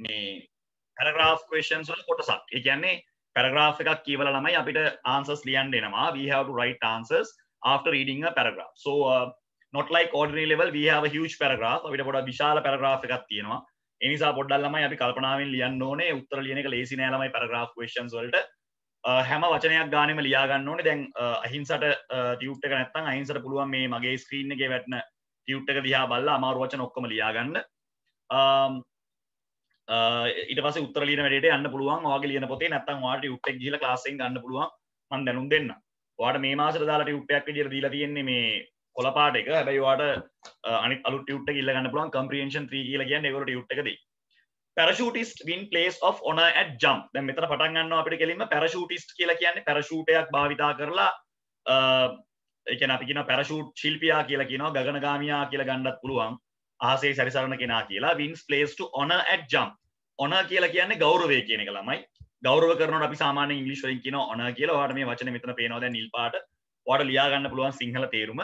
මේ paragraph questions වල කොටසක්. ඒ කියන්නේ paragraph එකක් කියවලා ළමයි අපිට answers ලියන්න එනවා. We have to write answers after reading a paragraph. So not like ordinary level, we have a huge paragraph. අපිට පොඩ්ඩක් විශාල paragraph එකක් තියෙනවා. ඒ නිසා පොඩ්ඩක් ළමයි අපි කල්පනාවෙන් ලියන්න ඕනේ. උත්තර ලියන එක ලේසි නෑ ළමයි paragraph questions වලට. හැම වචනයක් ගානෙම ලියා ගන්න ඕනේ. දැන් අහිංසට ටියුට් එක නැත්නම් අහිංසට පුළුවන් මේ මගේ ස්ක්‍රීන් එකේ වැටෙන ටියුට් එක දිහා බලලා අමාරු වචන ඔක්කොම ලියා ගන්න. ඊට පස්සේ උත්තර ලියන වැඩේට යන්න පුළුවන්. ඔයාගේ ලියන පොතේ නැත්නම් ඔයාට ටියුට් එක ගිහලා ක්ලාස් එකෙන් ගන්න පුළුවන්. මම දැනුම් දෙන්න. ඔයාට මේ මාසෙට දාලා ටියුට් එකක් විදියට දීලා තියෙන්නේ මේ කොළ පාට එක. හැබැයි ඔයාට අනිත් අලුත් ටියුට් එක ඉල්ල ගන්න පුළුවන්. comprehension 3 කියලා කියන්නේ ඒගොල්ලෝ ටියුට් එක දෙයි. parachutist win place of honor at jump. දැන් මෙතන පටන් ගන්නවා අපිට කෙලින්ම parachutist කියලා කියන්නේ parachute එකක් භාවිතා කරලා ඒ කියන්නේ අපි කියනවා parachute ශිල්පියා කියලා කියනවා ගගනගාමියා කියලා ගන්නත් පුළුවන්. අහසේ සැරිසරන කෙනා කියලා. wins place to honor at jump. honor කියලා කියන්නේ ගෞරවය කියන එක ළමයි. ගෞරව කරනකොට අපි සාමාන්‍යයෙන් ඉංග්‍රීසි වලින් කියනවා honor කියලා. ඔයාලට මේ වචනේ මෙතන පේනවා දැන් නිල් පාට. ඔයාලට ලියා ගන්න පුළුවන් සිංහල තේරුම.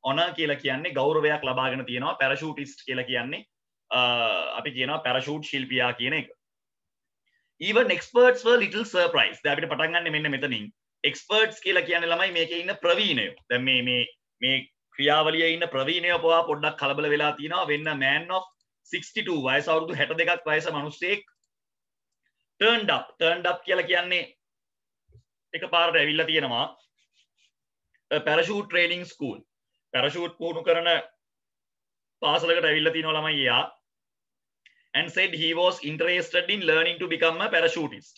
honor කියලා කියන්නේ ගෞරවයක් ලබාගෙන තියෙනවා. parachutist කියලා කියන්නේ අපි කියනවා parachute ශිල්පියා කියන එක. even experts were little surprised. දැන් අපිට පටන් ගන්න මෙන්න මෙතනින්. experts කියලා කියන්නේ ළමයි මේකේ ඉන්න ප්‍රවීණයෝ. දැන් මේ ක්‍රියාවලියේ ඉන්න ප්‍රවීණයෝ පවා පොඩ්ඩක් කලබල වෙලා තියෙනවා. වෙන්න man of 62 වයස අවුරුදු 62ක් වයස මිනිස්සෙක් turned up කියලා කියන්නේ එකපාරට ඇවිල්ලා තියෙනවා parachute training school. parachute පුහුණු කරන පාසලකට ඇවිල්ලා තියෙනවා ළමයි යා and said he was interested in learning to become a parachutist.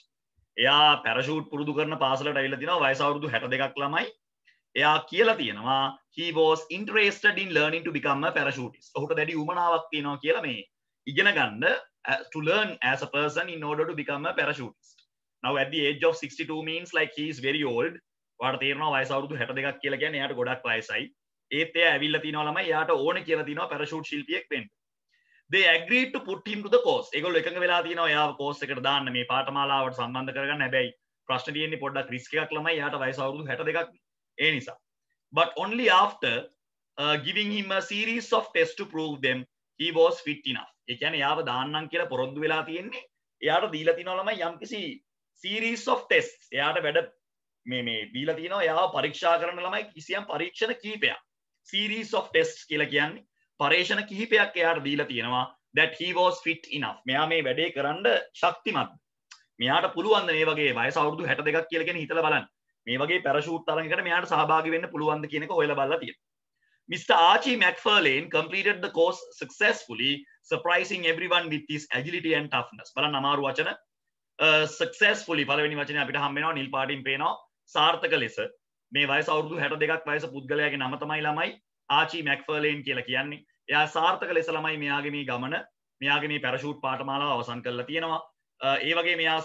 එයා parachute පුරුදු කරන පාසලට ඇවිල්ලා තිනවා වයස අවුරුදු 62ක් ළමයි. එයා කියලා තියෙනවා he was interested in learning to become a parachutist. ඔහුට දැඩි උවමනාවක් තියෙනවා කියලා මේ ඉගෙන ගන්න to learn as a person in order to become a parachutist. Now at the age of 62 means like he is very old. ඔයාලට තේරෙනවා වයස අවුරුදු 62ක් කියලා කියන්නේ එයාට ගොඩක් වයසයි. ඒත් එයා ඇවිල්ලා තිනවා ළමයි එයාට ඕනේ කියලා තිනවා parachute ශිල්පියෙක් වෙන්න. they agreed to put him to the course. ඒගොල්ලෝ එකඟ වෙලා තිනවා එයාව course එකට දාන්න මේ පාඨමාලාවට සම්බන්ධ කරගන්න. හැබැයි ප්‍රශ්න තියෙන්නේ පොඩ්ඩක් risk එකක් ළමයි. එයාට වයස අවුරුදු 62ක්. ඒ නිසා. But only after giving him a series of tests to prove them he was fit enough. ඒ කියන්නේ එයාව දාන්නම් කියලා පොරොන්දු වෙලා තියෙන්නේ. එයාට දීලා තිනවා ළමයි යම්කිසි series of tests. එයාට වැඩ මේ දීලා තිනවා එයාව පරීක්ෂා කරන ළමයි කිසියම් පරීක්ෂණ කිහිපයක්. series of tests කියලා කියන්නේ පරීක්ෂණ කිහිපයක් එයාට දීලා තියෙනවා that he was fit enough. මෙයා මේ වැඩේ කරන්න ශක්තිමත්. මෙයාට පුළුවන් ද මේ වගේ වයස අවුරුදු 62ක් කියලා කියන හිතලා බලන්න. මේ වගේ පැරෂූට් තරඟයකට මෙයාට සහභාගී වෙන්න පුළුවන්ද කියන එක හොයලා බලලා තියෙනවා. Mr. Archie McFarlane completed the course successfully, surprising everyone with his agility and toughness. බලන්න අමාරු වචන. successfully පළවෙනි වචනේ අපිට හම්බ වෙනවා නිල් පාටින් පේනවා සාර්ථක ලෙස. මේ වයස අවුරුදු 62ක් වයස පුද්ගලයාගේ නම තමයි ළමයි ආචි මැක්ෆර්ලේන් කියලා කියන්නේ. එයා සාර්ථක ලෙස ළමයි මෙයාගේ මේ ගමන මෙයාගේ මේ පැරෂූට් පාඨමාලාව අවසන් කරලා තියෙනවා. ඒ වගේ මෙයා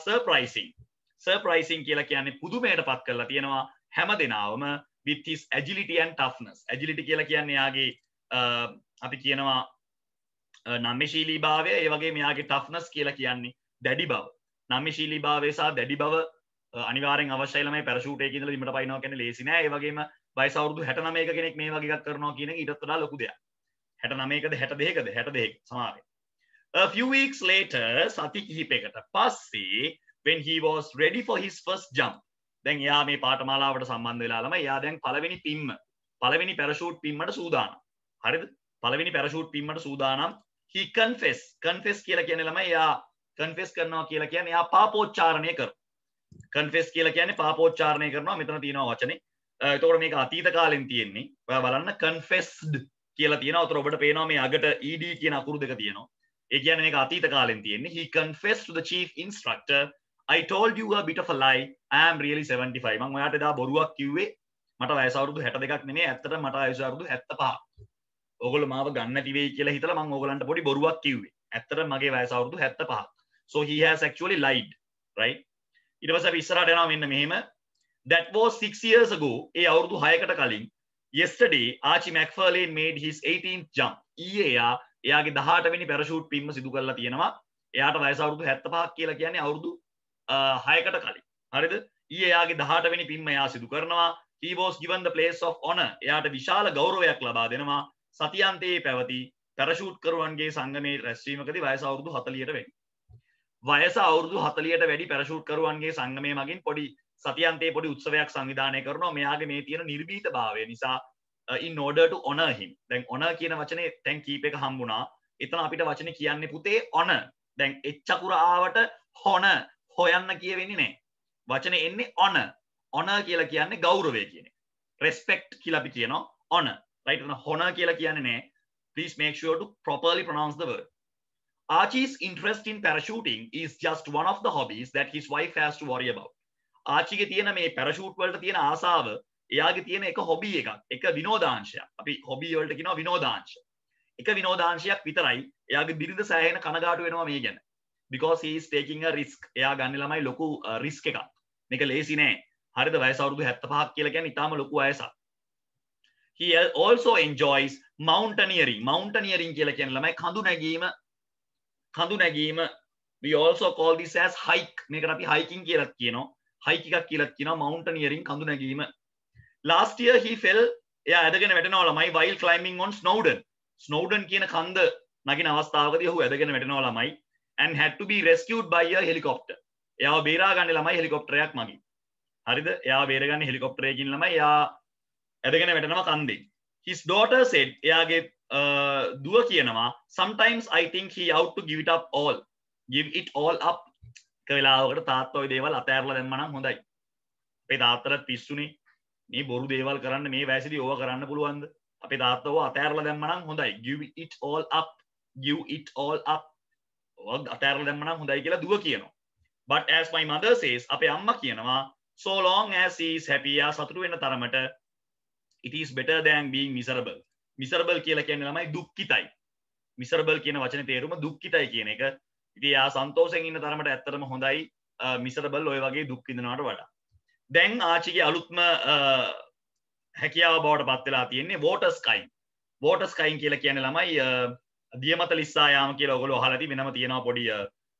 surprising කියලා කියන්නේ පුදුමයටපත් කරලා තියෙනවා හැම දිනාවම with his agility and toughness. agility කියලා කියන්නේ එයාගේ අපි කියනවා නම්‍යශීලීභාවය. ඒ වගේ මෙයාගේ toughness කියලා කියන්නේ දැඩි බව. නම්‍යශීලීභාවය සහ දැඩි බව අනිවාර්යෙන් අවශ්‍යයි ළමයි පැරෂූට් එකේ ඉඳලා බිමට පයින්නවා කියන්නේ ලේසි නෑ. ඒ වගේම වයස අවුරුදු 69ක කෙනෙක් මේ වගේ එකක් කරනවා කියන එක ඊටත් වඩා ලොකු දෙයක්. 69කද 62කද සමාවෙ. A few weeks later සති කිහිපයකට පස්සේ when he was ready for his first jump. දැන් එයා මේ පාඨමාලාවට සම්බන්ධ වෙලා ළමයි එයා දැන් පළවෙනි පැරෂූට් පිම්මට සූදානම්. හරිද? පළවෙනි පැරෂූට් පිම්මට සූදානම්. he confess කියලා කියන්නේ ළමයි එයා confess කරනවා කියලා කියන්නේ එයා පාපෝච්චාරණය කරනවා. confess කියලා කියන්නේ පාපෝච්චාරණය කරනවා. මෙතන තියෙනවා වචනේ. එතකොට මේක අතීත කාලෙන් තියෙන්නේ. ඔයා බලන්න confessed කියලා තියෙනවා. උතර ඔබට පේනවා මේ අගට ed කියන අකුරු දෙක තියෙනවා. ඒ කියන්නේ මේක අතීත කාලෙන් තියෙන්නේ. he confessed to the chief instructor, I told you a bit of a lie. I am really 75. මම ඔයාට එදා බොරුවක් කිව්වේ. මට වයස අවුරුදු 62ක් නෙමෙයි. ඇත්තටම මට වයස අවුරුදු 75ක්. ඕගොල්ලෝ මාව ගන්න නැති වෙයි කියලා හිතලා මම ඕගලන්ට පොඩි බොරුවක් කිව්වේ. ඇත්තටම මගේ වයස අවුරුදු 75ක්. So he has actually lied, right? ඊට පස්සේ අපි ඉස්සරහට යනවා මෙන්න මෙහෙම. That was 6 years ago. ඒ අවුරුදු 6කට කලින් yesterday Archie McFarlane made his 18th jump. ඊයේ එයාගේ 18 වෙනි පැරෂූට් පිම්ම සිදු කරලා තියෙනවා. එයාට වයස අවුරුදු 75ක් කියලා කියන්නේ අවුරුදු 6කට කලින්. හරිද? ඊයේ එයාගේ 18 වෙනි පිම්ම එයා සිදු කරනවා. He was given the place of honor. එයාට විශාල ගෞරවයක් ලබා දෙනවා. සතියන්තයේ පැවති පැරෂූට් කරුවන්ගේ සංගමේ රැස්වීමකදී වයස අවුරුදු 40ට වෙන්නේ. වයස අවුරුදු 40ට වැඩි පැරෂූට් කරුවන්ගේ සංගමය මගින් පොඩි සතියන්තයේ පොඩි උත්සවයක් සංවිධානය කරනවා මෙයාගේ මේ තියෙන නිර්භීතභාවය නිසා in order to honor him. දැන් honor කියන වචනේ දැන් කීප එක හම්බුණා. එතන අපිට වචනේ කියන්නේ පුතේ honor. දැන් එච්චකුර ආවට හොන හොයන්න කියවෙන්නේ නැහැ. වචනේ එන්නේ honor. honor කියලා කියන්නේ ගෞරවය කියන එක. respect කියලා අපි කියනවා honor. right? honor කියලා කියන්නේ නැහැ. Please make sure to properly pronounce the word. Archie's interest in parachuting is just one of the hobbies that his wife has to worry about. ආචිගේ තියෙන මේ පැරෂූට් වලට තියෙන ආසාව එයාගේ තියෙන එක හොබි එකක්. එක විනෝදාංශයක්. අපි හොබි වලට කියනවා විනෝදාංශ. එක විනෝදාංශයක් විතරයි. එයාගේ බිරිඳ සෑහෙන කනගාටු වෙනවා මේ ගැන. Because he is taking a risk. එයා ගන්න ළමයි ලොකු risk එකක්. මේක ලේසි නෑ. හරිද? වයස අවුරුදු 75ක් කියලා කියන්නේ ඊටාම ලොකු වයසක්. He also enjoys mountaineering. Mountaineering කියලා කියන්නේ ළමයි කඳු නැගීම. කඳු නැගීම. We also call this as hike. මේකට අපි hiking කියලා කියනවා. hike එකක් කියලා කියනවා mountaineering කඳු නැගීම. Last year he fell එයා ඇදගෙන වැටෙනවා ළමයි while climbing on Snowdon. Snowdon කියන කන්ද නගින අවස්ථාවකදී ඔහු ඇදගෙන වැටෙනවා ළමයි and had to be rescued by a helicopter. එයාව බේරා ගන්න ළමයි හෙලිකොප්ටරයක් මගින්. හරිද? එයාව බේරගන්නේ හෙලිකොප්ටරයකින් ළමයි. එයා ඇදගෙන වැටෙනවා කන්දේ. His daughter said එයාගේ දුව කියනවා sometimes I think he out to give it all up. එක වෙලාවකට තාත්තා ওই දේවල් අතෑරලා දැම්මා නම් හොඳයි. අපේ තාත්තට පිස්සුනේ. මේ බොරු දේවල් කරන්න මේ වයසේදී ඕවා කරන්න පුළුවන්ද? අපේ තාත්තා ඕවා අතෑරලා දැම්මා නම් හොඳයි. give it all up. ඕවා අතෑරලා දැම්මා නම් හොඳයි කියලා දුව කියනවා. But as my mother says අපේ අම්මා කියනවා so long as he is happy යා සතුටු වෙන තරමට it is better than being miserable. miserable කියලා කියන්නේ ළමයි දුක්ඛිතයි. miserable කියන වචනේ තේරුම දුක්ඛිතයි කියන එක. ඉතින් යා සන්තෝෂෙන් ඉන්න තරමට ඇත්තටම හොඳයි miserable ඔය වගේ දුක් විඳිනවට වඩා. දැන් ආචිගේ අලුත්ම හැකියාව බවට පත් වෙලා තියෙන්නේ water skiing. water skiing කියලා කියන්නේ ළමයි දිය මත ලිස්සා යාම කියලා ඔයගොල්ලෝ අහලා ඇති වෙනම තියෙනවා පොඩි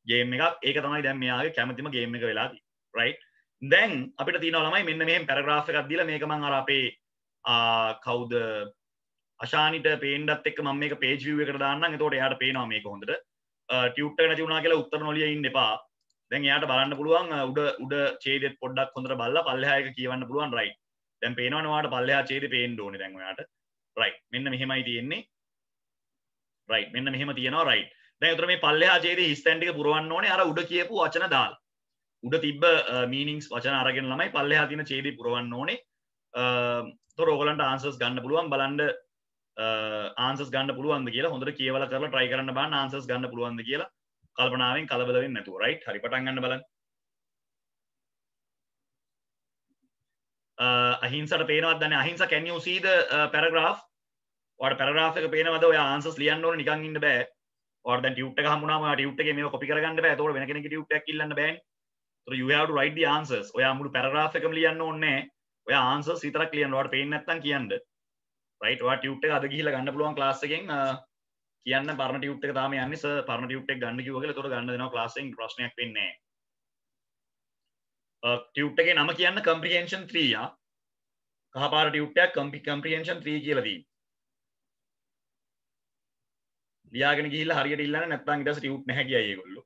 ගේම් එකක්. ඒක තමයි දැන් මෙයාගේ කැමතිම ගේම් එක වෙලා තියෙන්නේ. right? දැන් අපිට තියෙනවා ළමයි මෙන්න මෙහෙම පැරග්‍රාෆ් එකක් දීලා මේක මම අර අපේ කවුද අශානිට පේන්නත් එක්ක මම මේක page view එකට දාන්නම්. එතකොට එයාට පේනවා මේක හොඳට. ටියුට් එක නැති වුණා කියලා උත්තර නොලිය ඉන්න එපා. දැන් එයාට බලන්න පුළුවන් උඩ ඡේදෙත් පොඩ්ඩක් හොඳට බලලා පල්ලෙහා එක කියවන්න පුළුවන්. right? දැන් පේනවනේ ඔයාලට පල්ලෙහා ඡේදෙ පේන්න ඕනේ දැන් ඔයාට. right? මෙන්න මෙහෙමයි තියෙන්නේ. right? මෙන්න මෙහෙම තියෙනවා. right? දැන් උතර මේ පල්ලෙහා ඡේදෙ හිස්තැන් ටික පුරවන්න ඕනේ අර උඩ කියපු වචන දාලා. උඩ තිබ්බ meanings වචන අරගෙන ළමයි පල්ලෙහා තියෙන ඡේදෙ පුරවන්න ඕනේ. ඒතර ඔයගලන්ට answers ගන්න පුළුවන්. බලන්න answers ගන්න පුළුවන්ද කියලා හොඳට කියවලා කරලා try කරන්න බලන්න answers ගන්න පුළුවන්ද කියලා කල්පනාවෙන් කලබල වෙන්නේ නැතුව. right? හරි පටන් ගන්න බලන්න. අහිංසට පේනවද දන්නේ? අහිංස can you see the paragraph? ඔයාලට paragraph එක පේනවද? ඔයා answers ලියන්න ඕනේ නිකන් ඉන්න බෑ. ඔයාලට දැන් tube එක හම්බුනාම ඔයා tube එකේ මේව copy කරගන්න බෑ. ඒතකොට වෙන කෙනෙක්ගේ tube එකක් ඉල්ලන්න බෑනේ. So you have to write the answers. ඔයා මුළු paragraph එකම ලියන්න ඕනේ නැහැ. ඔයා answers විතරක් ලියන්න. ඔයාලට පේන්නේ නැත්නම් කියන්න. right? ඔයා tube එක අද ගිහිල්ලා ගන්න පුළුවන් class එකෙන් කියන්න පරණ tube එක තාම යන්නේ සර් පරණ tube එක ගන්න කිව්වා කියලා. ඒතකොට ගන්න දෙනවා class එකෙන් ප්‍රශ්නයක් වෙන්නේ නැහැ. tube එකේ නම කියන්න comprehension 3 යා. කහපාර tube එකක් comprehension 3 කියලා තියෙනවා. ලියාගෙන ගිහිල්ලා හරියට ඉල්ලන්න නැත්නම් ඊට පස්සේ tube නැහැ කියයි ඒගොල්ලෝ.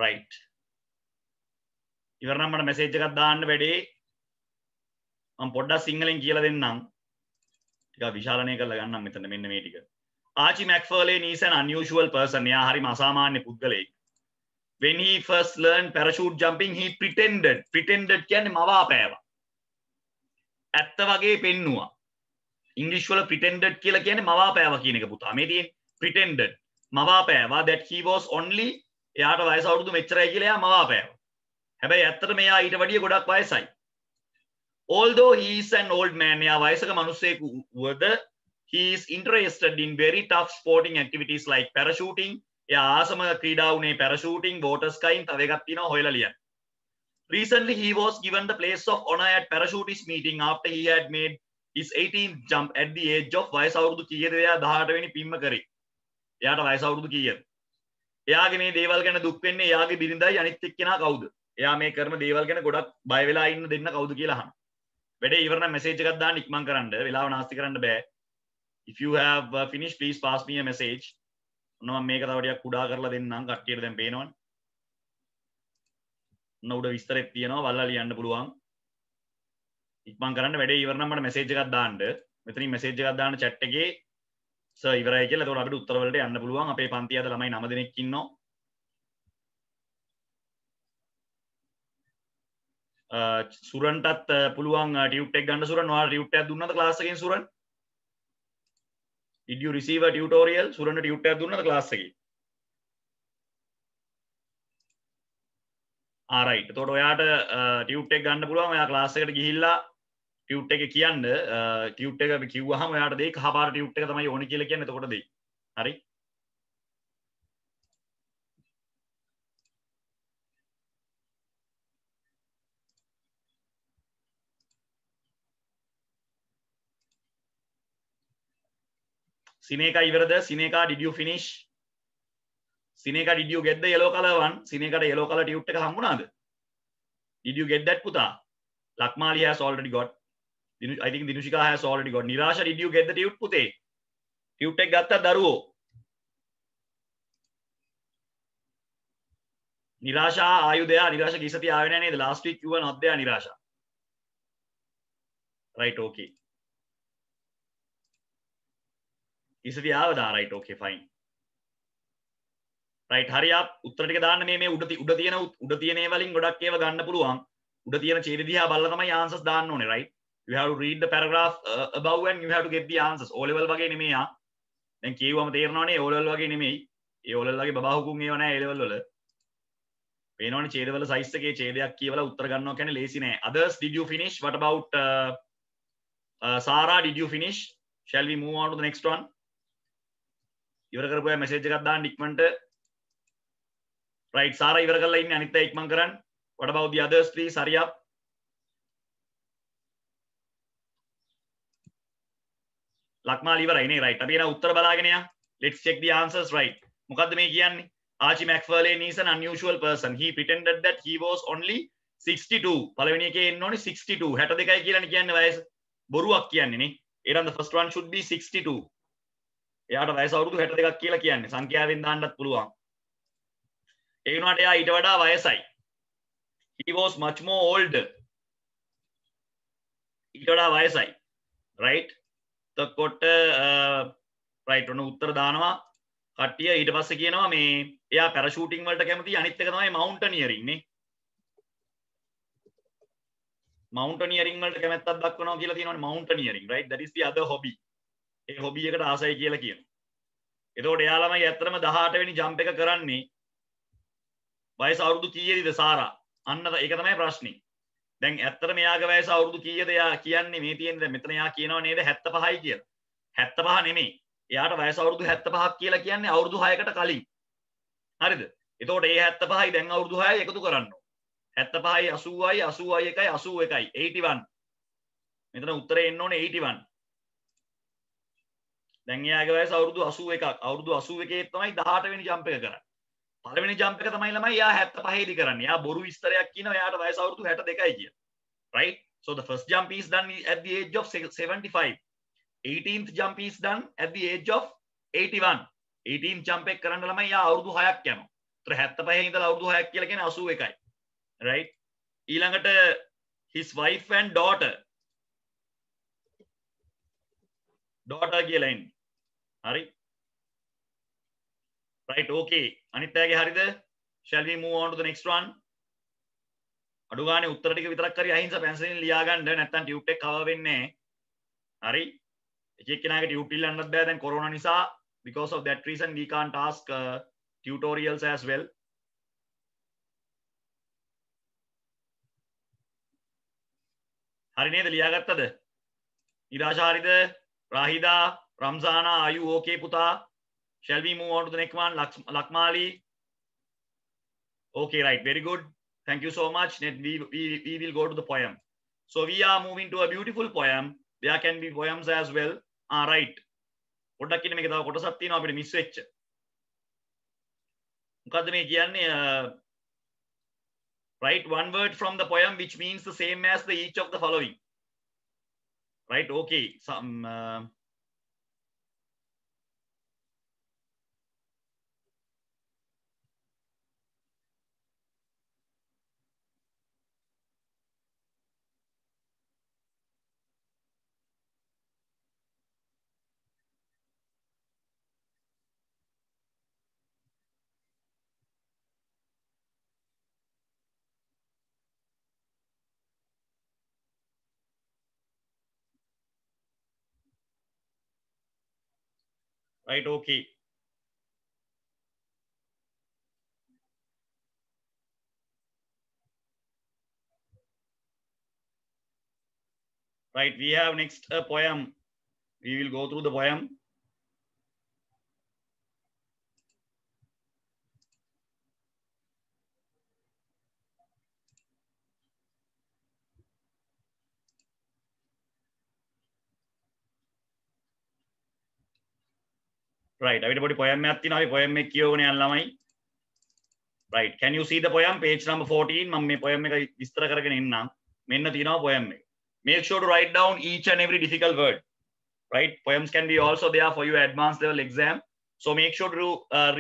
right? ඉවර නම් මට message එකක් දාන්න වැඩේ. මම පොඩ්ඩක් සිංහලෙන් කියලා දෙන්නම්. ටිකක් විශාලණය කරලා ගන්නම් මෙතන මෙන්න මේ ටික. Archie McFarlane is an unusual person. එයා හරිම අසාමාන්‍ය පුද්ගලයෙක්. When he first learned parachute jumping, he pretended කියන්නේ මවාපෑවා. ඇත්ත වගේ පෙන්නුවා. ඉංග්‍රීසි වල pretended කියලා කියන්නේ මවාපෑවා කියන එක පුතා. මේ තියෙන්නේ pretended මවාපෑවා that he was only එයාට වයස අවුරුදු මෙච්චරයි කියලා එයා මවාපෑවා. හැබැයි ඇත්තටම එයා ඊට වැඩිය ගොඩක් වයසයි. Although he is an old man, එයා වයසක මිනිසෙකු වුවද he is interested in very tough sporting activities like parachuting. එයා ආසම ක්‍රීඩා වුණේ parachuting, water skiing, තව එකක් තියෙනවා හොයලා ලියන්න. Recently he was given the place of honor at parachutist meeting after he had made his 18th jump at the age of වයස අවුරුදු කීයද එයා 18 වෙනි පිම්ම කරේ. එයාට වයස අවුරුදු කීයද? එයාගේ මේ දේවල් ගැන දුක් වෙන්නේ එයාගේ බිරිඳයි අනිත් එක්කෙනා කවුද? එයා මේ කරන දේවල් ගැන ගොඩක් බය වෙලා ඉන්න දෙන්න කවුද කියලා අහනවා. වැඩේ ඉවර නම් මෙසේජ් එකක් දාන්න ඉක්මන් කරන්න. වෙලාව නාස්ති කරන්න බෑ. If you have finished, please pass me a message. මම මේක තව ටිකක් කුඩා කරලා දෙන්නම්. කට්ටියට දැන් පේනවනේ. උඩ විස්තරයක් තියෙනවා. බලලා ලියන්න පුළුවන්. ඉක්මන් කරන්න වැඩේ ඉවර නම් මට මෙසේජ් එකක් දාන්න. මෙතනින් මෙසේජ් එකක් දාන්න chat එකේ සර් ඉවරයි කියලා. එතකොට අපිට උත්තර වලට යන්න පුළුවන්. අපේ පන්තිය අද ළමයි 9 දෙනෙක් ඉන්නවා. සුරන්ටත් පුළුවන් ටියුට් එක ගන්න. සුරන් ඔයාලා ටියුට් එකක් දුන්නද ක්ලාස් එකෙන් Suran? Did you receive a tutorial? සුරන්ට ටියුට් එකක් දුන්නද ක්ලාස් එකේ? right. එතකොට ඔයාට ටියුට් එක ගන්න පුළුවන්. ඔයා ක්ලාස් එකට ගිහිල්ලා ටියුට් එක කියන්න. ටියුට් එක කිව්වහම ඔයාට දෙයි කහපාර ටියුට් එක තමයි ඕනේ කියලා කියන්නේ. එතකොට දෙයි. හරි? Sineka ඉවරද? Sineka, did you finish? Sineka, did you get the yellow color one? Sineka yellow color tute එක හම්බුණාද? Did you get that පුතා? Lakmali has already got. I think Dinushika has already got. Nirasha, did you get the tute පුතේ? Tute එක ගත්තා දරුවෝ? Nirasha, are you there? Nirasha කීසතිය ආවේ නැහැ නේද? Last week you were not there, Nirasha. Right, okay. කීසතිය ආවද? Right, okay, fine. Right, hurry up. උත්තර ටික දාන්න. මේ උඩ තියෙන ඒ වලින් ගොඩක් ඒවා ගන්න පුළුවන්. උඩ තියෙන ඡේද දිහා බලලා තමයි answers දාන්න ඕනේ, right? You have to read the paragraph above and you have to get the answers. O level වගේ නෙමෙයි ආ. දැන් කියුවම තේරෙනවනේ O level වගේ නෙමෙයි. ඒ O level වගේ බබාහුකුන් ඒව නෑ A level වල. පේනවනේ ඡේදවල size එකේ ඡේදයක් කියවලා උත්තර ගන්නවා කියන්නේ ලේසි නෑ. Others, did you finish? What about Sarah, did you finish? Shall we move on to the next one? ඉවර කරපුවා message එකක් දාන්න ඉක්මනට. Right, Sarah ඉවර කරලා ඉන්නේ. අනිත් අය ඉක්මන් කරන්න. What about the others, please? Hurry up. Lakmal ඉවරයි නේ. Right. අපි එන උත්තර බලාගෙන යන්න. Let's check the answers. Right. මොකද්ද මේ කියන්නේ? Archie McFarlane is an unusual person. He pretended that he was only 62. පළවෙනි එකේ එන්න ඕනේ 62. 62යි කියලානේ කියන්නේ වයස. බොරුවක් කියන්නේ නේ. එහෙනම් the first one should be 62. එයාට වයස අවුරුදු 62ක් කියලා කියන්නේ. සංඛ්‍යාවෙන් දාන්නත් පුළුවන්. ඒ වුණාට එයා ඊට වඩා වයසයි. He was much more older. ඊට වඩා වයසයි. Right? එතකොට right ඔන්න උත්තර දානවා. කට්ටිය ඊට පස්සේ කියනවා මේ එයා පැරෂූටින් වලට කැමති. අනිත් එක තමයි මවුන්ටනියරින් නේ. මවුන්ටනියරින් වලට කැමැත්තක් දක්වනවා කියලා තියෙනවානේ මවුන්ටනියරින්. Right? That is the other hobby. A hobby එකට ආසයි කියලා කියනවා. එතකොට එයා ළමයි ඇත්තටම 18 වෙනි ජම්ප් එක කරන්නේ වයස අවුරුදු කීයේද සාරා? අන්න ඒක තමයි ප්‍රශ්නේ. දැන් ඇත්තටම එයාගේ වයස අවුරුදු කීයද එයා කියන්නේ මේ තියෙන දැන් මෙතන එයා කියනවා නේද 75යි කියලා. 75 නෙමෙයි. එයාට වයස අවුරුදු 75ක් කියලා කියන්නේ අවුරුදු 6කට කලින්. හරිද? එතකොට ඒ 75යි දැන් අවුරුදු 6යි එකතු කරන්න ඕන. 75යි 80යි 81යි 81යි 81. මෙතන උත්තරේ එන්න ඕනේ 81. දැන් එයාගේ වයස අවුරුදු 81ක්. අවුරුදු 81 තමයි 18 වෙනි ජම්ප් එක කරන්නේ. පළවෙනි ජම්ප් එක තමයි ළමයි එයා 75 දී කරන්නේ. එයා බොරු විස්තරයක් කියනවා එයාට වයස අවුරුදු 62යි කියලා. Right? So the first jump is done at the age of 75. 18th jump is done at the age of 81. 18th jump එක කරන්න ළමයි එයා අවුරුදු 6ක් යනවා. ඒතර 75 ඉඳලා අවුරුදු 6ක් කියලා කියන්නේ 81යි. Right? ඊළඟට his wife and daughter. daughter කියලා එන්නේ. හරි? Right, okay. අනිත් අයගේ හරිද? Shall we move on to the next one? අඩු ගානේ උත්තර ටික විතරක් හරි අහිංස පැන්සලෙන් ලියා ගන්න. නැත්නම් ටියුට් එක කවර් වෙන්නේ නැහැ. හරි? එක එක්කෙනාගේ ටියුට් ඉල්ලන්නත් බෑ දැන් කොරෝනා නිසා. Because of that reason we can't ask tutorials as well. හරි නේද? ලියාගත්තද? ඉරාෂා හරිද? රාහිදා, රම්සානා, are you okay පුතා? Shall we move on to the next one? Lakmali. Okay, right. Very good. Thank you so much. We will go to the poem. So we are moving to a beautiful poem there can be poems as well. Right. පොඩ්ඩක් ඉන්න මේක තව කොටසක් තියෙනවා අපිට miss වෙච්ච. මොකද්ද මේ කියන්නේ? Write one word from the poem which means the same as the each of the following. Right, okay. Some right, okay. Right, we have next a poem. We will go through the poem. Right, අපිට පොඩි poem එකක් තියෙනවා. අපි poem එක කියවගෙන යන ළමයි. Right, can you see the poem? Page number 14. මම මේ poem එක විස්තර කරගෙන ඉන්නම්. මෙන්න තියෙනවා poem එක. Make sure to write down each and every difficult word. Right, poems can be also there for your advanced level exam. So make sure to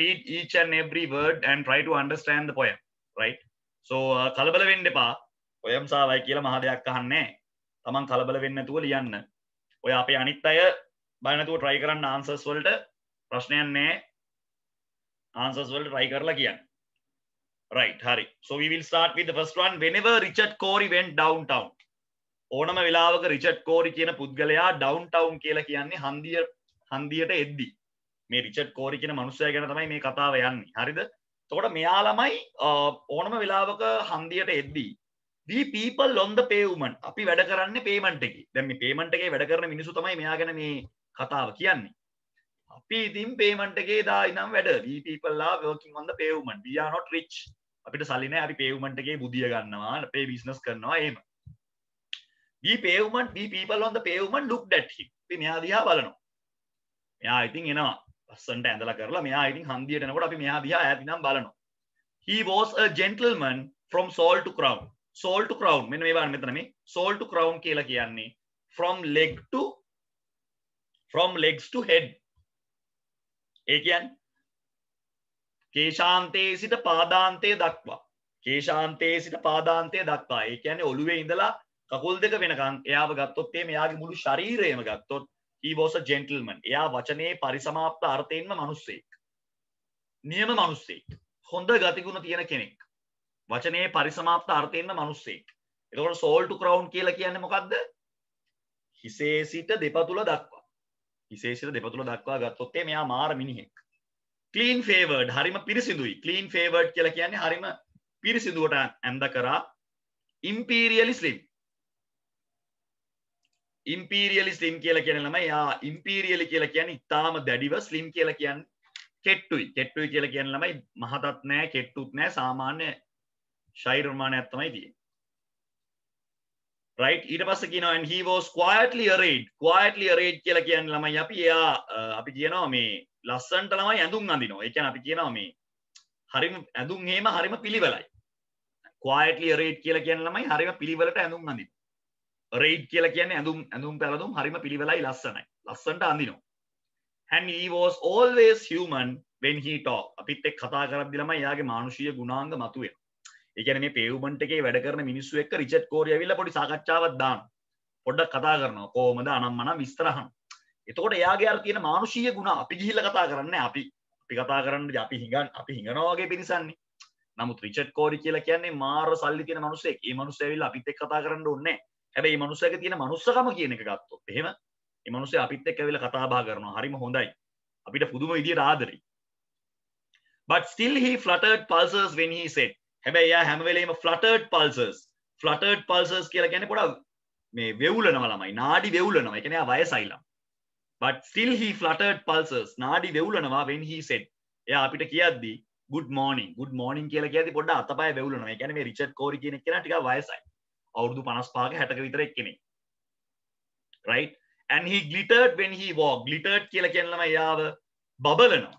read each and every word and try to understand the poem. Right, so කලබල වෙන්න එපා. poems ආවයි කියලා මහ දෙයක් අහන්නේ නැහැ. තමන් කලබල වෙන්නේ නැතුව ලියන්න. ඔය අපේ අනිත් අය බය නැතුව try කරන්න answers වලට ප්‍රශ්නයක් නැහැ. answers වලට try කරලා කියන්න. Right, හරි. So we will start with the first one. Whenever Richard Cory went downtown. ඕනම වෙලාවක රිචඩ් කෝරි කියන පුද්ගලයා ඩවුන්ටවුන් කියලා කියන්නේ හන්දියට එද්දි. මේ රිචඩ් කෝරි කියන මනුස්සයා ගැන තමයි මේ කතාව යන්නේ. හරිද? එතකොට මෙයා ළමයි ඕනම වෙලාවක හන්දියට එද්දි the people on the pavement අපි වැඩ කරන්නේ payment එකේ. දැන් මේ payment එකේ වැඩ කරන මිනිස්සු තමයි මෙයා ගැන මේ කතාව කියන්නේ. අපි ඉතින් payment එකේ දා ඉනම් වැඩ. We people are working on the pavement. We are not rich. අපිට සල්ලි නැහැ. අපි pavement එකේ බුදිය ගන්නවා, අපේ business කරනවා එහෙම. The pavement, the people on the pavement looked at him. අපි මෙයා දිහා බලනවා. මෙයා ඉතින් එනවා. ලස්සනට ඇඳලා කරලා මෙයා ඉතින් හන්දියට එනකොට අපි මෙයා දිහා ඈත ඉඳන් බලනවා. He was a gentleman from Soul to Crown. Soul to Crown. මෙන්න මේ බලන්න මෙතන මේ Soul to Crown කියලා කියන්නේ from legs to head. ඒ කියන්නේ කේශාන්තයේ සිට පාදාන්තය දක්වා. කේශාන්තයේ සිට පාදාන්තය දක්වා. ඒ කියන්නේ ඔළුවේ ඉඳලා කකුල් දෙක වෙනකන් එයාව ගත්තොත් එයාගේ මුළු ශරීරයම ගත්තොත් he was a gentleman. එයා වචනේ පරිසමාප්ත අර්ථයෙන්ම මිනිස්සෙක්. නියම මිනිස්සෙක්. හොඳ ගතිගුණ තියෙන කෙනෙක්. වචනේ පරිසමාප්ත අර්ථයෙන්ම මිනිස්සෙක්. එතකොට soul to crown කියලා කියන්නේ මොකද්ද? හිසේ සිට දෙපතුල දක්වා. හිසේ සිට දෙපතුල දක්වා ගත්තොත් මෙයා මාර මිනිහෙක්. clean favored හරිම පිරිසිදුයි. clean favored කියලා කියන්නේ හරිම පිරිසිදුවට ඇඳ කරා. imperially slim. imperially slim කියලා කියන ළමයි යා imperially කියලා කියන්නේ ඉතාම දැඩිව slim කියලා කියන්නේ කෙට්ටුයි. කෙට්ටුයි කියලා කියන ළමයි මහතත් නෑ කෙට්ටුත් නෑ සාමාන්‍ය ශරීර ප්‍රමාණයක් තමයි තියෙන්නේ. right, ඊට පස්සේ කියනවා and he was quietly arrayed. quietly arrayed කියලා කියන්නේ ළමයි අපි කියනවා මේ ලස්සනට ළමයි ඇඳුම් අඳිනවා. ඒ කියන්නේ අපි කියනවා මේ හරිම ඇඳුම් හේම හරිම පිළිවෙලයි. quietly arrayed කියලා කියන ළමයි හරිම පිළිවෙලට ඇඳුම් අඳිනවා. arrayed කියලා කියන්නේ ඇඳුම් පැළඳුම් හරිම පිළිවෙලයි ලස්සනයි. ලස්සනට අඳිනවා. and he was always human when he talked. අපිත් එක්ක කතා කරද්දී ළමයි යාගේ මානුෂීය ගුණාංග මතුවෙනවා. ඒ කියන්නේ මේ pavement එකේ වැඩ කරන මිනිස්සු එක්ක රිචඩ් කෝරි ඇවිල්ලා පොඩි සාකච්ඡාවක් දානවා. පොඩ්ඩක් කතා කරනවා. කොහොමද අනම්මනම් විස්තර අහනවා. එතකොට එයාගේ අර තියෙන මානුෂීය ගුණ අපි ගිහිල්ලා කතා කරන්නේ අපි කතා කරන්නේ අපි හිඟනවා වගේ පිරිසන්නේ. නමුත් රිචඩ් කෝරි කියලා කියන්නේ මාර සල්ලි තියෙන මිනිස්සෙක්. ඒ මිනිස්සු ඇවිල්ලා අපිත් එක්ක කතා කරන්න ඕනේ නැහැ. හැබැයි මේ මිනිස්සයාගේ තියෙන මනුස්සකම කියන එක ගත්තොත් එහෙම මේ මිනිස්සයා අපිත් එක්ක ඇවිල්ලා කතා බහ කරනවා. හරිම හොඳයි. අපිට පුදුම විදියට ආදරෙයි. But still he fluttered pulses when he said. හැබැයි එයා හැම වෙලේම fluttered pulses කියලා කියන්නේ පොඩ මේ වෙවුලනවා ළමයි. නාඩි වෙවුලනවා. ඒ කියන්නේ එයා වයසයිලා. But still he fluttered pulses. නාඩි වෙවුලනවා when he said. එයා අපිට කියද්දි good morning කියලා කියද්දි පොඩ අතපය වෙවුලනවා. ඒ කියන්නේ මේ රිචඩ් කෝරි කියන කෙනා ටිකක් වයසයි. අවුරුදු 55ක 60ක විතර එක්කෙනෙක්. right? And he glittered when he walked. Glittered කියලා කියන ළමයි යාව බබලනවා.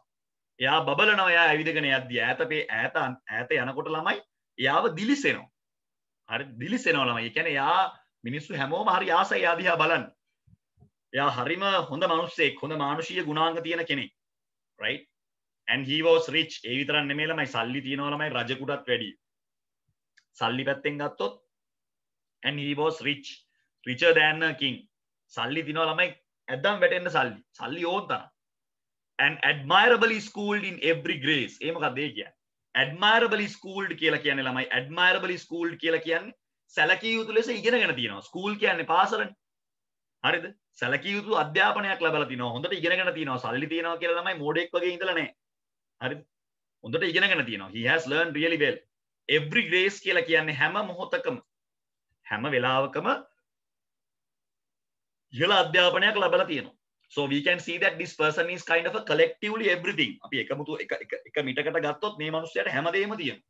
එයා බබලනවා එයා ඇවිදගෙන යද්දී ඈත යනකොට ළමයි එයාව දිලිසෙනවා. හරි දිලිසෙනවා ළමයි. ඒ කියන්නේ එයා මිනිස්සු හැමෝම හරි ආසයි එයා දිහා බලන්න. එයා හරිම හොඳ මිනිස්සෙක්, හොඳ මානුෂීය ගුණාංග තියෙන කෙනෙක්. right? And he was rich. ඒ විතරක් නෙමෙයි ළමයි සල්ලි තියනවා ළමයි රජෙකුටත් වැඩිය. සල්ලි පැත්තෙන් ගත්තොත් and he was rich, richer than a king. සල්ලි තියනවා ළමයි ඇද්දම් වැටෙන්න සල්ලි ඕන තරම්. and admirably schooled in every grace. ඒ මොකක්ද ඒ කියන්නේ? admirably schooled කියලා කියන්නේ ළමයි admirably schooled කියලා කියන්නේ සැලකිය යුතු ලෙස ඉගෙනගෙන තියෙනවා. ස්කූල් කියන්නේ පාසලනේ. හරිද? සැලකිය යුතු අධ්‍යාපනයක් ලැබලා තිනවා. හොඳට ඉගෙනගෙන තියෙනවා. සල්ලි තියනවා කියලා ළමයි මෝඩෙක් වගේ ඉඳලා නැහැ. හරිද? හොඳට ඉගෙනගෙන තියෙනවා. he has learned really well. every grace කියලා කියන්නේ හැම මොහොතකම හැම වෙලාවකම ඉහළ අධ්‍යාපනයක් ලැබලා තියෙනවා. so we can see that this person is kind of a collectively everything. අපි එකමුතු එක මිටකට ගත්තොත් මේ මිනිස්සයාට හැමදේම තියෙනවා.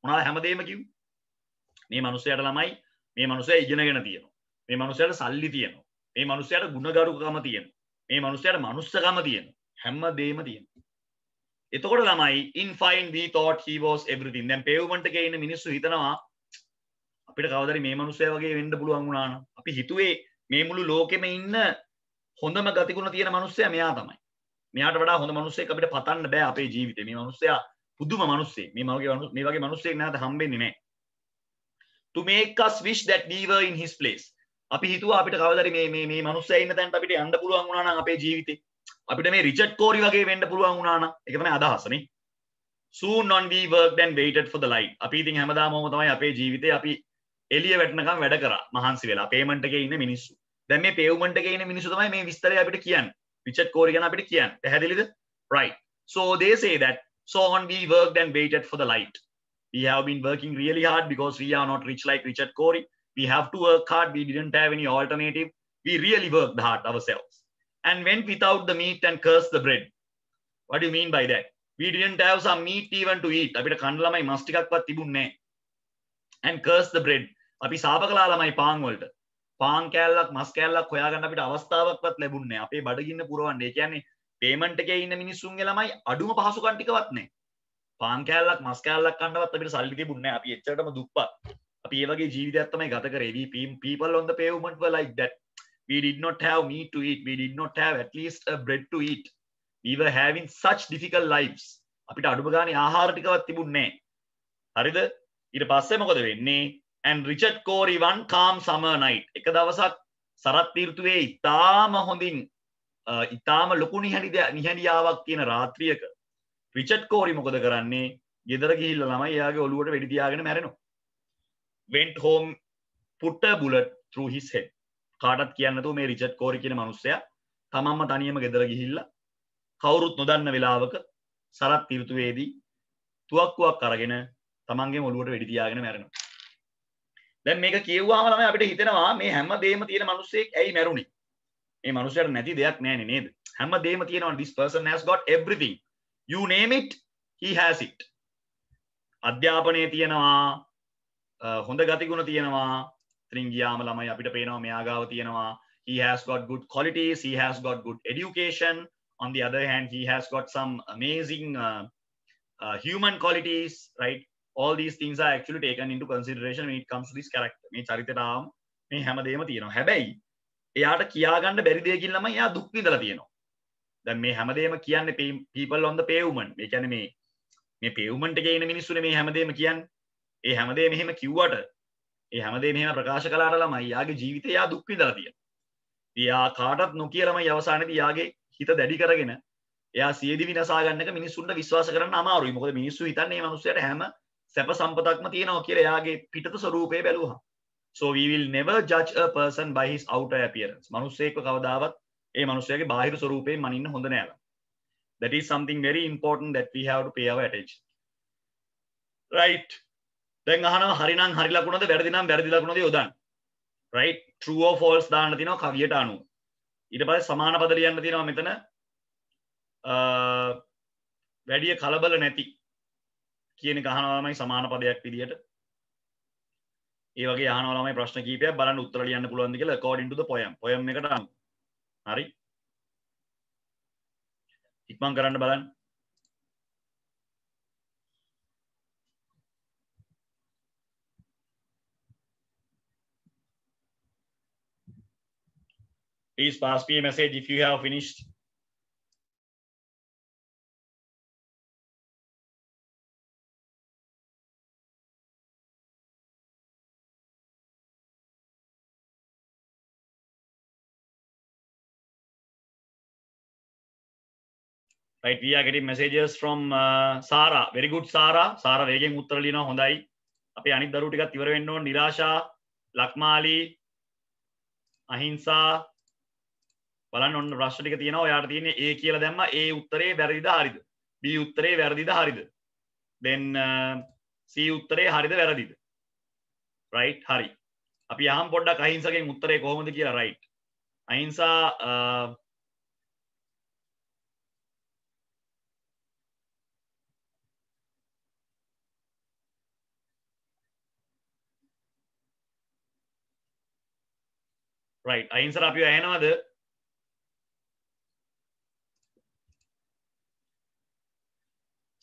මොනවාද හැමදේම කිව්වේ? මේ මිනිස්සයාට ළමයි මේ මිනිස්සයා ඉගෙනගෙන තියෙනවා. මේ මිනිස්සයාට සල්ලි තියෙනවා. මේ මිනිස්සයාට ගුණගරුකම තියෙනවා. මේ මිනිස්සයාට මනුස්සකම තියෙනවා. හැමදේම තියෙනවා. එතකොට ළමයි in fine we thought he was everything. දැන් pavement එකේ ඉන්න මිනිස්සු හිතනවා අපිට කවදාද මේ මිනිස්සයා වගේ වෙන්න පුළුවන් වුණා නම්. අපි හිතුවේ මේ මුළු ලෝකෙම ඉන්න හොඳම ගතිගුණ තියෙන මිනිස්සයා මෙයා තමයි. මෙයාට වඩා හොඳ මිනිස්සෙක් අපිට පතන්න බෑ අපේ ජීවිතේ. මේ මිනිස්සයා පුදුම මිනිස්සෙක්. මේ වගේ මිනිස්සෙක් නැවත හම්බෙන්නේ නැහැ. to make us wish that we were in his place. අපි හිතුවා අපිට කවදාද මේ මිනිස්සයා ඉන්න තැනට අපිට යන්න පුළුවන් වුණා නම් අපේ ජීවිතේ. අපිට මේ රිචඩ් කෝරි වගේ වෙන්න පුළුවන් වුණා නම් ඒක තමයි අදහස නේ. soon on we worked and waited for the light. අපි ඉතින් හැමදාම තමයි අපේ ජීවිතේ අපි එළිය වැටෙනකම් වැඩ කරා මහන්සි වෙලා පේමන්ට් එකේ ඉන්න මිනිස්සු. දැන් මේ පේමන්ට් එකේ ඉන්න මිනිස්සු තමයි මේ විස්තරය අපිට කියන්නේ. රිචඩ් කෝරි ගැන අපිට කියන්නේ. පැහැදිලිද? right. so they say that so on we worked and waited for the light. we have been working really hard because we are not rich like Richard Corey. we have to work hard. We didn't have any alternative. we really worked hard ourselves and went without the meat and cursed the bread. what do you mean by that? we didn't have some meat even to eat. අපිට කන්න ළමයි මස් ටිකක්වත් තිබුණේ නැහැ. and cursed the bread. අපි සාප කළා ළමයි පාන් වලට. පාන් කෑල්ලක් මස් කෑල්ලක් හොයාගන්න අපිට අවස්ථාවක්වත් ලැබුණේ නැහැ. අපේ බඩගින්න පුරවන්න. ඒ කියන්නේ පේමන්ට් එකේ ඉන්න මිනිස්සුන්ගේ ළමයි අඩුම පහසුකම් ටිකවත් නැහැ. පාන් කෑල්ලක් මස් කෑල්ලක් කන්නවත් අපිට සල්ලි තිබුණේ නැහැ. අපි එච්චරටම දුප්පත්. අපි ඒ වගේ ජීවිතයක් තමයි ගත කරේ. people on the pavement were like that. we did not have meat to eat. we did not have at least a bread to eat. we were having such difficult lives. අපිට අඩුම ගානේ ආහාර ටිකවත් තිබුණේ නැහැ. හරිද? ඊට පස්සේ මොකද වෙන්නේ? and Richard Corey one calm summer night. එක දවසක් සරත් ඍතුවේ ඉතාම හොඳින් ඉතාම ලොකු නිහඬියාවක් තියෙන රාත්‍රියක රිචඩ් කෝරි මොකද කරන්නේ? ගෙදර ගිහිල්ලා ළමයි එයාගේ ඔළුවට වෙඩි තියාගෙන මැරෙනවා. went home, put a bullet through his head. කාටත් කියන්න නැතුව මේ රිචඩ් කෝරි කියන මිනිස්සයා තමන්ම තනියම ගෙදර ගිහිල්ලා කවුරුත් නොදන්න වෙලාවක සරත් ඍතුවේදී තුවක්කුවක් අරගෙන තමන්ගේ ඔළුවට වෙඩි තියාගෙන මැරෙනවා. දැන් මේක කියුවාම ළමයි අපිට හිතෙනවා මේ හැමදේම තියෙන මිනිස්සෙක් ඇයි මැරුණේ? මේ මිනිස්සයාට නැති දෙයක් නැහැ නේද? හැමදේම තියෙනවා. this person has got everything. you name it, he has it. අධ්‍යාපනයේ තියෙනවා, හොඳ ගතිගුණ තියෙනවා. ඉතින් ගියාම ළමයි අපිට පේනවා මෙයා ගාව තියෙනවා. he has got good qualities, he has got good education. on the other hand, he has got some amazing human qualities, right? all these things are actually taken into consideration when it comes to this character. මේ චරිතයටම මේ හැමදේම තියෙනවා. හැබැයි එයාට කියාගන්න බැරි දෙයකින් ළමයි එයා දුක් විඳලා තියෙනවා. දැන් මේ හැමදේම කියන්නේ people on the pavement. මේ කියන්නේ මේ pavement එකේ ඉන්න මිනිස්සුනේ මේ හැමදේම කියන්නේ. ඒ හැමදේම මෙහෙම කිව්වට ඒ හැමදේම මෙහෙම ප්‍රකාශ කළාට ළමයි යාගේ ජීවිතේ යා දුක් විඳලා තියෙනවා. එයා කාටවත් නොකිය ළමයි අවසානයේදී යාගේ හිත දැඩි කරගෙන එයා සියදිවි නසා ගන්න එක මිනිස්සුන්ට විශ්වාස කරන්න අමාරුයි. මොකද මිනිස්සු හිතන්නේ මේ මිනිස්සයාට හැම සැප සම්පතක්ම තියෙනවා කියලා එයාගේ පිටත ස්වරූපේ බැලුවා. so we will never judge a person by his outer appearance. මිනිස්සෙක්ව කවදාවත් ඒ මිනිස්සයාගේ බාහිර ස්වරූපයෙන් මනින්න හොඳ නෑ. that is something very important that we have to pay our attention. right. දැන් අහනවා හරිනම් හරි ලකුණද වැරදි නම් වැරදි ලකුණද යොදන්න. right. true or false දාන්න තියෙනවා කවියට අනුව. ඊට පස්සේ සමාන පද ලියන්න තියෙනවා මෙතන වැඩි කලබල නැති කියන එක අහනවාමයි සමාන පදයක් විදියට. ඒ වගේ අහනවා ළමයි ප්‍රශ්න කීපයක් බලන්න උත්තර ලියන්න පුළුවන්ද කියලා according to the poem එකට අනුව. හරි. ඉක්මන් කරන්න බලන්න. Please pass me a message if you have finished. Right, we are getting messages from Sara. Very good, Sara. Sara වේගෙන් උත්තර ලියනවා හොඳයි. අපේ අනිත් දරුවෝ ටිකත් ඉවර වෙන්න ඕන. නිරාෂා, ලක්මාලි, අහිංසා බලන්න ඔන්න ප්‍රශ්න ටික තියෙනවා. ඔයාලට තියෙන්නේ A කියලා දැම්මා. A උත්තරේ වැරදිද හරිද? B උත්තරේ වැරදිද හරිද? then C උත්තරේ හරිද වැරදිද? right, හරි. අපි අහම් පොඩ්ඩක් අහිංසගෙන් උත්තරේ කොහොමද කියලා. right. අහිංසා right, අහිංසට අපි ඇහෙනවද?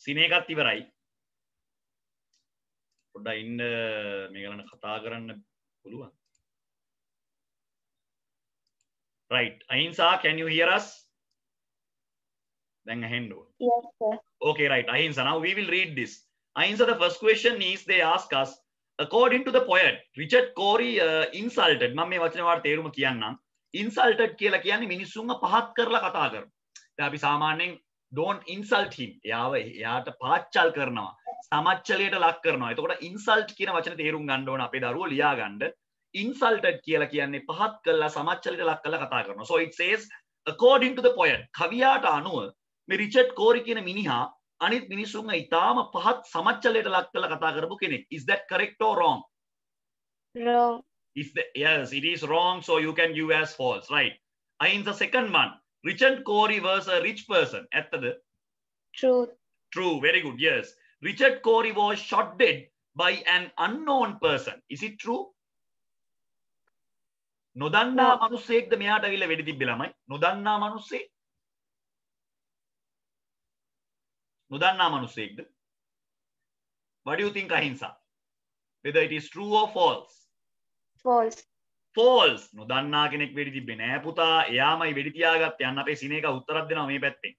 සිනේකත් ඉවරයි. පොඩ්ඩක් ඉන්න මේගලන කතා කරන්න පුළුවන්. right, අහිංසා, can you hear us? දැන් ඇහෙන්න ඕන. Yes, sir. Okay, right, අහිංසා, now we will read this. අහිංසා, the first question is they ask us, according to the poet Richard Cory insulted, මම මේ වචනේ වාට තේරුම කියන්නම්. insulted කියලා කියන්නේ මිනිස්සුන්ව පහත් කරලා කතා කරනවා. දැන් අපි සාමාන්‍යයෙන් don't insult him. එයාට පාච්චල් කරනවා. සමච්චලයට ලක් කරනවා. එතකොට insult කියන වචනේ තේරුම් ගන්න ඕන අපේ දරුවෝ ලියා ගන්න. insulted කියලා කියන්නේ පහත් කරලා සමච්චලයට ලක් කරලා කතා කරනවා. So it says according to the poet, කවියාට අනුව මේ රිචඩ් කෝරි කියන මිනිහා අනිත් මිනිස්සුන්ව ඊටාම පහත් සමච්චලයට ලක් කරලා කතා කරපු කෙනෙක්. Is that correct or wrong? Wrong. Yes, it is wrong, so you can give as false, right? In the second one, Richard Cory was a rich person. ඇත්තද? Truth. True, very good, yes. Richard Cory was shot dead by an unknown person. Is it true? නොදන්නා මිනිස්සෙක්ද මෙයාට අවිල්ල වෙඩි තිබ්බේ ළමයි? නොදන්නා මිනිස්සෙක්? නොදන්නා මිනිස්සෙක්ද? What do you think, අහිංසා? Whether it is true or false? False. false. නොදන්නා කෙනෙක් වෙඩි තිබ්බේ නෑ පුතා. එයාමයි වෙඩි තියාගත්තේ. යන්න අපේ සිනේක උත්තරයක් දෙනවා මේ පැත්තෙන්.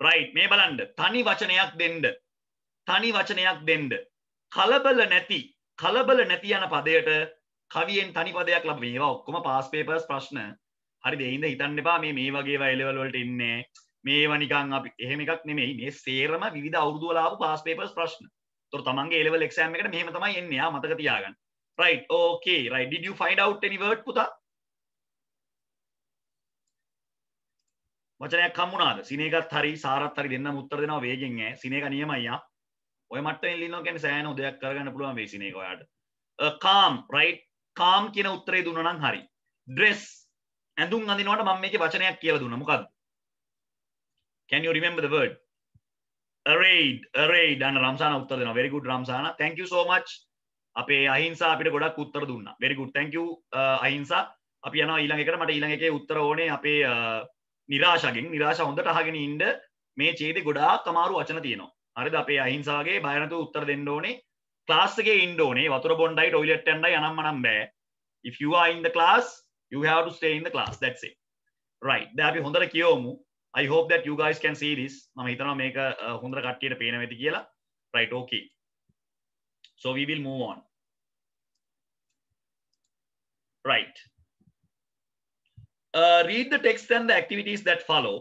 right, මේ බලන්න. තනි වචනයක් දෙන්න. තනි වචනයක් දෙන්න. කලබල නැති යන පදයට කවියෙන් තනි පදයක් ලබ. මේවා ඔක්කොම පාස් පේපර්ස් ප්‍රශ්න. හරිද? ඒ හින්දා හිතන්න එපා මේ වගේ ඒවා A level වලට ඉන්නේ. මේවා නිකන් අපි එහෙම එකක් නෙමෙයි. මේ සේරම විවිධ අවුරුදු වල ආපු පාස් පේපර්ස් ප්‍රශ්න. ඒතර තමන්ගේ A level exam එකට මෙහෙම තමයි එන්නේ. ආ මතක තියාගන්න. right, okay, right. Did you find out any word පුතා? වචනයක් හම්බුණාද? සිනේකත් හරි සාරත් හරි දෙන්නම උත්තර දෙනවා වේගෙන් ඈ. සිනේක නියමයි ආ. ඔය මට්ටමින් ලියනවා කියන්නේ සෑහෙන උදයක් කරගන්න පුළුවන් මේ සිනේක ඔයාට. calm, right? calm කියන උත්තරේ දුන්නා නම් හරි. dress ඇඳුම් අඳිනවට මම මේකේ වචනයක් කියලා දුන්නා. මොකද්ද? Can you remember the word? arrayed. අන්න රම්සානා උත්තර දෙනවා. very good රම්සානා. Thank you so much. අපේ අහිංසා අපිට ගොඩක් උත්තර දුන්නා. very good, thank you අහිංසා. අපි යනවා ඊළඟ එකට. මට ඊළඟ එකේ උත්තර ඕනේ අපේ නිරාෂගෙන්. නිරාෂ හොඳට අහගෙන ඉන්න. මේ ඡේදේ ගොඩාක් අමාරු වචන තියෙනවා. හරිද? අපේ අහිංසාගේ බය නැතුව උත්තර දෙන්න ඕනේ. ක්ලාස් එකේ ඉන්න ඕනේ. වතුර බොණ්ඩයි টয়ලට් යන්නයි අනම්මනම් බෑ. if you are in the class, you have to stay in the class. That's it. right. දැන් අපි හොඳට කියවමු. I hope that you guys can see this. මම හිතනවා මේක හොඳට කට්ටියට පේනවා ඇති කියලා. right, okay. So we will move on. Right. Read the text and the activities that follow.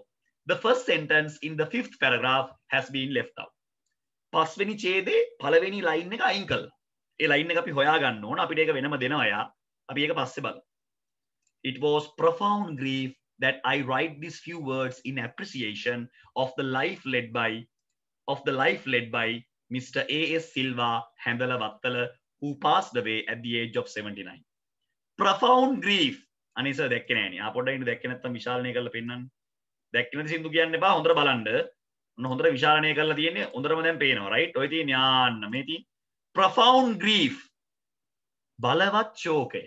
The first sentence in the 5th paragraph has been left out. පස්වෙනි ඡේදේ පළවෙනි ලයින් එක අයින් කළා. ඒ ලයින් එක අපි හොයා ගන්න ඕන. අපිට ඒක වෙනම දෙනවා යා. අපි ඒක පස්සේ බලමු. It was profound grief that I write these few words in appreciation of the life led by Mr. A.S. Silva Handala Vattala, who passed away at the age of 79. Profound grief. අනිස දැක්කේ නෑනේ. ආ පොඩ්ඩක් ඉන්න දැක්කේ නැත්තම් විශාලණය කරලා පෙන්නන්න. දැක්කේ නැති සින්දු කියන්න එපා. හොඳට බලන්න. ඔන්න හොඳට විශාලණය කරලා තියෙන්නේ. හොඳටම දැන් පේනවා. right? ඔය තියෙන යාන්න මේ තියෙන profound grief. බලවත් ශෝකය.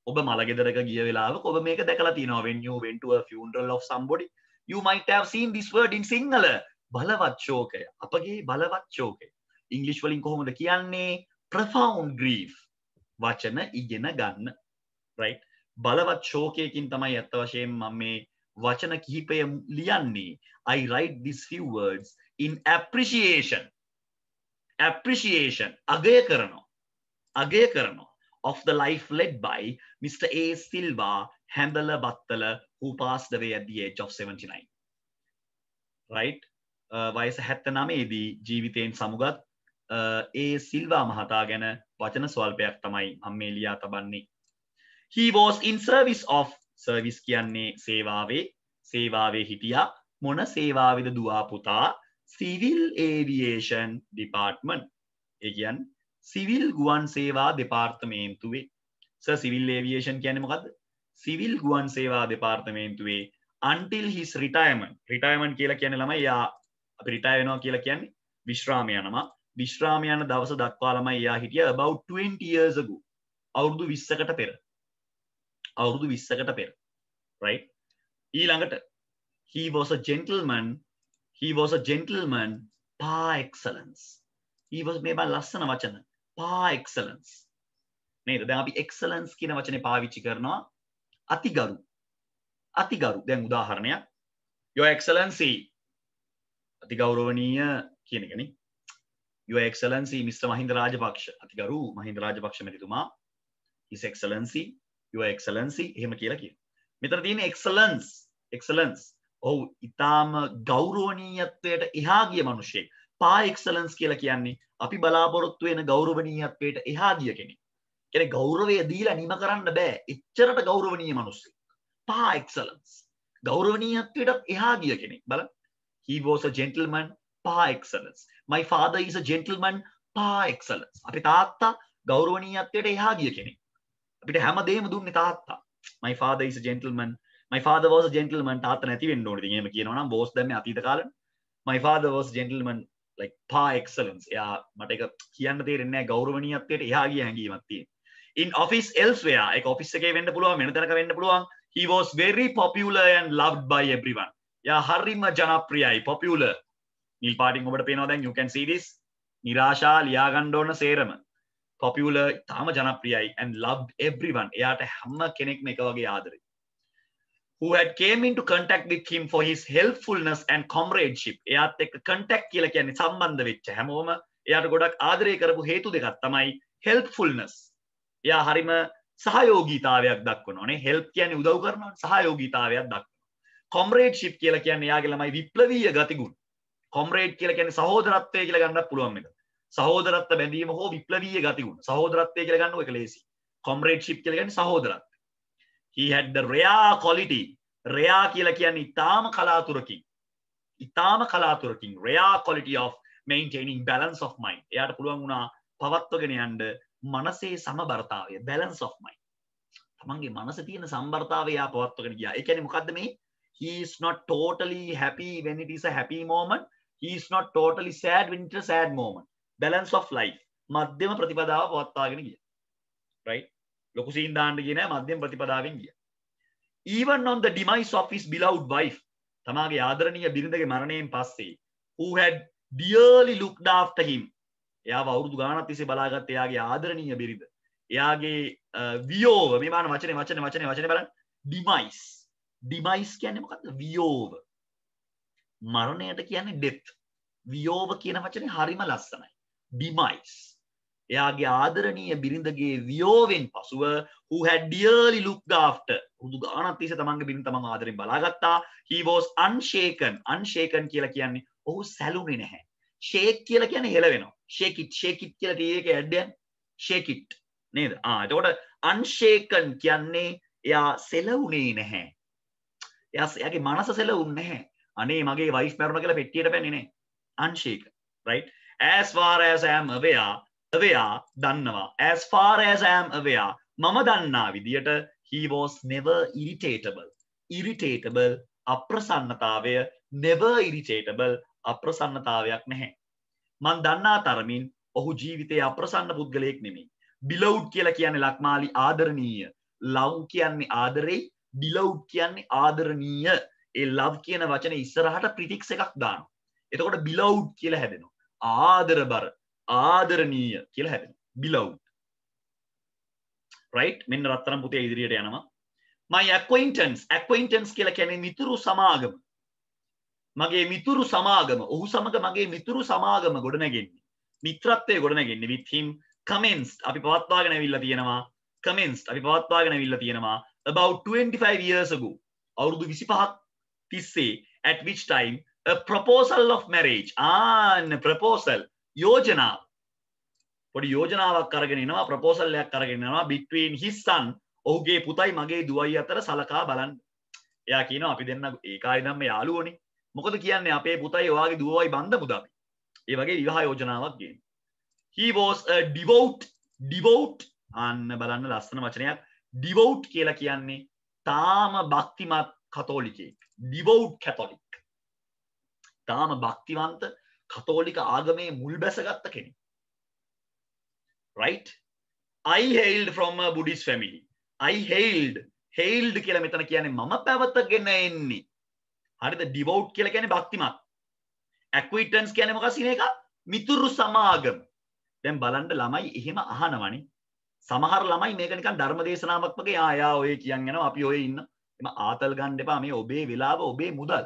ඔබ මළගෙදරක ගිය වෙලාවක ඔබ මේක දැකලා තියෙනවා. When you went to a funeral of somebody, you might have seen this word in Sinhala. බලවත් ශෝකය. අපගේ බලවත් ශෝකය. ඉංග්‍රීසි වලින් කොහොමද කියන්නේ? profound grief. වචන ඉගෙන ගන්න. right? බලවත් ශෝකයකින් තමයි අත්ත වශයෙන්ම මම මේ වචන කිහිපය ලියන්නේ. I write these few words in appreciation. Appreciation. අගය කරනවා. Of the life led by Mr. A. Silva Handala Battala, who passed away at the age of 79. Right? වයස 79 දී ජීවිතයෙන් සමුගත් A. Silva මහතා ගැන වචන ස්වල්පයක් තමයි මම මේ ලියා තබන්නේ. He was in service of service කියන්නේ සේවාවේ හිටියා. මොන සේවාවේද දුවා පුතා? Civil Aviation Department. ඒ කියන්නේ සිවිල් ගුවන් සේවා දෙපාර්තමේන්තුවේ. සර් සිවිල් ඒවියේෂන් කියන්නේ මොකද්ද? සිවිල් ගුවන් සේවා දෙපාර්තමේන්තුවේ until his retirement. retirement කියලා කියන්නේ ළමයි යා අපි retire වෙනවා කියලා කියන්නේ විශ්‍රාම යනවා. විශ්‍රාම යන දවස දක්වා ළමයි යා හිටියා about 20 years ago. අවුරුදු 20කට පෙර. right? ඊළඟට he was a gentleman par excellence. he was මේ බා ලස්සන වචන par excellence නේද? දැන් අපි excellence කියන වචනේ පාවිච්චි කරනවා අතිගරු. දැන් උදාහරණයක් your excellency අතිගෞරවනීය කියන එකනේ. your excellency Mr. Mahinda Rajapaksa අතිගරු Mahinda Rajapaksa මැතිතුමා. his excellency your excellency එහෙම කියලා කියනවා. මෙතන තියෙන excellence ඔව් ඊටාම ගෞරවනීයත්වයට එහා ගිය මිනිහෙක්. par excellence කියලා කියන්නේ අපි බලාපොරොත්තු වෙන ගෞරවනීයත්වයට එහා ගිය කෙනෙක්. කියන්නේ ගෞරවය දීලා නිම කරන්න බෑ. එච්චරට ගෞරවනීය මිනිස්සෙක්. par excellence. ගෞරවනීයත්වයට එහා ගිය කෙනෙක්. බලන්න. He was a gentleman par excellence. My father is a gentleman par excellence. අපේ තාත්තා ගෞරවනීයත්වයට එහා ගිය කෙනෙක්. අපිට හැමදේම දුන්නේ තාත්තා. My father is a gentleman. My father was a gentleman. තාත්තා නැති වෙන්න ඕනේ. ඉතින් එහෙම කියනවා නම් boss දැම්මේ අතීත කාලේ. My father was a gentleman like par excellence. එයා මට ඒක කියන්න තේරෙන්නේ නැහැ. ගෞරවනීයත්වයට එහා ගිය හැඟීමක් තියෙනවා. In office elsewhere, ඒක office එකේ වෙන්න පුළුවන්, වෙන තැනක වෙන්න පුළුවන්. He was very popular and loved by everyone. එයා හරිම ජනප්‍රියයි, popular. නිල් පාටින් ඔබට පේනවා දැන් you can see this. නිරාශා ලියා ගන්න ඕන සේරම. Popular, තාම ජනප්‍රියයි and loved everyone. එයාට හැම කෙනෙක්ම එක වගේ ආදරේ. Who had came into contact with him for his helpfulness and comradeship. එයාත් එක්ක contact කියලා කියන්නේ සම්බන්ධ වෙච්ච හැමෝම එයාට ගොඩක් ආදරය කරපු හේතු දෙකක් තමයි helpfulness. එයා හරිම සහයෝගීතාවයක් දක්වනවානේ. help කියන්නේ උදව් කරනවා, සහයෝගීතාවයක් දක්වනවා. comradeship කියලා කියන්නේ එයාගේ ළමයි විප්ලවීය ගතිගුණ. comrade කියලා කියන්නේ සහෝදරත්වය කියලා ගන්නත් පුළුවන් මේක. සහෝදරත්ව බැඳීම හෝ විප්ලවීය ගතිගුණ. සහෝදරත්වය කියලා ගන්නව එක ලේසි. comradeship කියලා කියන්නේ සහෝදරත්වය. He had the rare quality. Rare කියලා කියන්නේ ඊටාම කලාතුරකින් rare quality of maintaining balance of mind. එයාට පුළුවන් වුණා පවත්වගෙන යන්න මනසේ සමබරතාවය, balance of mind. තමන්ගේ මනසේ තියෙන සම්බරතාවය එයා පවත්වගෙන ගියා. ඒ කියන්නේ මොකද්ද මේ? He is not totally happy when it is a happy moment. He is not totally sad when it is a sad moment. Balance of life. මධ්‍යම ප්‍රතිපදාව පවත්වාගෙන ගියා. Right? ලොකු සීන් දාන්න ගියේ නෑ, මධ්‍යම ප්‍රතිපදාවෙන් ගියා. Even on the demise of his beloved wife, තමාගේ ආදරණීය බිරිඳගේ මරණයෙන් පස්සේ, who had dearly looked after him, එයාව අවුරුදු ගානක් තිස්සේ බලාගත්ත එයාගේ ආදරණීය බිරිඳ, එයාගේ වියෝව, මේ මාන වචනේ බලන්න, demise කියන්නේ මොකද්ද? වියෝව. මරණයට කියන්නේ death. වියෝව කියන වචනේ හරිම ලස්සනයි. demise. එයාගේ ආදරණීය බිරිඳගේ වියෝවෙන් පසුව who had dearly looked after, උදු ගානක් තිස්සේ තමන්ගේ බිරිඳ තමන් ආදරෙන් බලාගත්තා. He was unshaken කියලා කියන්නේ ඔහු සැලුනේ නැහැ. shake කියලා කියන්නේ හෙලවෙනවා. shake it කියලා ටී එකේ ඇඩ් එක shake it නේද? එතකොට unshaken කියන්නේ එයා සෙලුනේ නැහැ. එයාගේ මනස සෙලුන්නේ නැහැ. අනේ මගේ වයිෆ් මරුණා කියලා පෙට්ටියට පැන්නේ නැහැ. unshaken, right? As far as I am aware දන්නවා. As far as I am aware, මම දන්නා විදියට he was never irritable අප්‍රසන්නතාවය, never irritable අප්‍රසන්නතාවයක් නැහැ. මන් දන්නා තරමින් ඔහු ජීවිතයේ අප්‍රසන්න පුද්ගලයෙක් නෙමෙයි. beloved කියලා කියන්නේ ලක්මාලි ආදරණීය. love කියන්නේ ආදරෙයි, beloved කියන්නේ ආදරණීය. ඒ love කියන වචනේ ඉස්සරහට prefix එකක් දානවා. එතකොට beloved කියලා හැදෙනවා. ආදරබර, ආදරණීය කියලා හැදෙනවා. beloved. right? මෙන්න රත්තරන් පුතේ ඉදිරියට යනවා. my acquaintance කියලා කියන්නේ මිතුරු සමාගම. මගේ මිතුරු සමාගම, ඔහු සමග මගේ මිතුරු සමාගම ගොඩනැගෙන්නේ. මිත්‍රත්වයේ ගොඩනැගෙන්නේ with him commenced අපි පවත්වාගෙන ඇවිල්ලා තියෙනවා. commenced අපි පවත්වාගෙන ඇවිල්ලා තියෙනවා about 25 years ago. අවුරුදු 25ක් තිස්සේ at which time a proposal of marriage proposal යෝජනාව පොඩි යෝජනාවක් අරගෙන එනවා, ප්‍රොපෝසල් එකක් අරගෙන එනවා between his son ඔහුගේ පුතයි මගේ දුවයි අතර සලකා බලන්න. එයා කියනවා අපි දෙන්න ඒ කාලේ නම් මේ යාළුවෝනේ. මොකද කියන්නේ අපේ පුතයි ඔයාගේ දුවයි බඳමුද අපි. ඒ වගේ විවාහ යෝජනාවක් ගේන. he was a devout අන්න බලන්න ලස්සන වචනයක්. devout කියලා කියන්නේ තාම භක්තිමත් කතෝලිකයෙක්. devout catholic. තාම භක්තිවන්ත කතෝලික ආගමේ මුල් බැසගත්ත කෙනෙක්. right? I hailed from a Buddhist family. I hailed කියලා මෙතන කියන්නේ මම පැවතගෙන එන්නේ. හරිද? devout කියලා කියන්නේ භක්තිමත්. acquaintance කියන්නේ මොකක්ද කියන එක? මිතුරු සමාගම. දැන් බලන්න ළමයි එහෙම අහනවනේ. සමහර ළමයි මේක නිකන් ධර්ම දේශනාවක් වගේ ආ ඔය කියන් යනවා අපි ඔය ඉන්න. එම ආතල් ගන්න එපා. මේ ඔබේ වෙලාව ඔබේ මුදල්.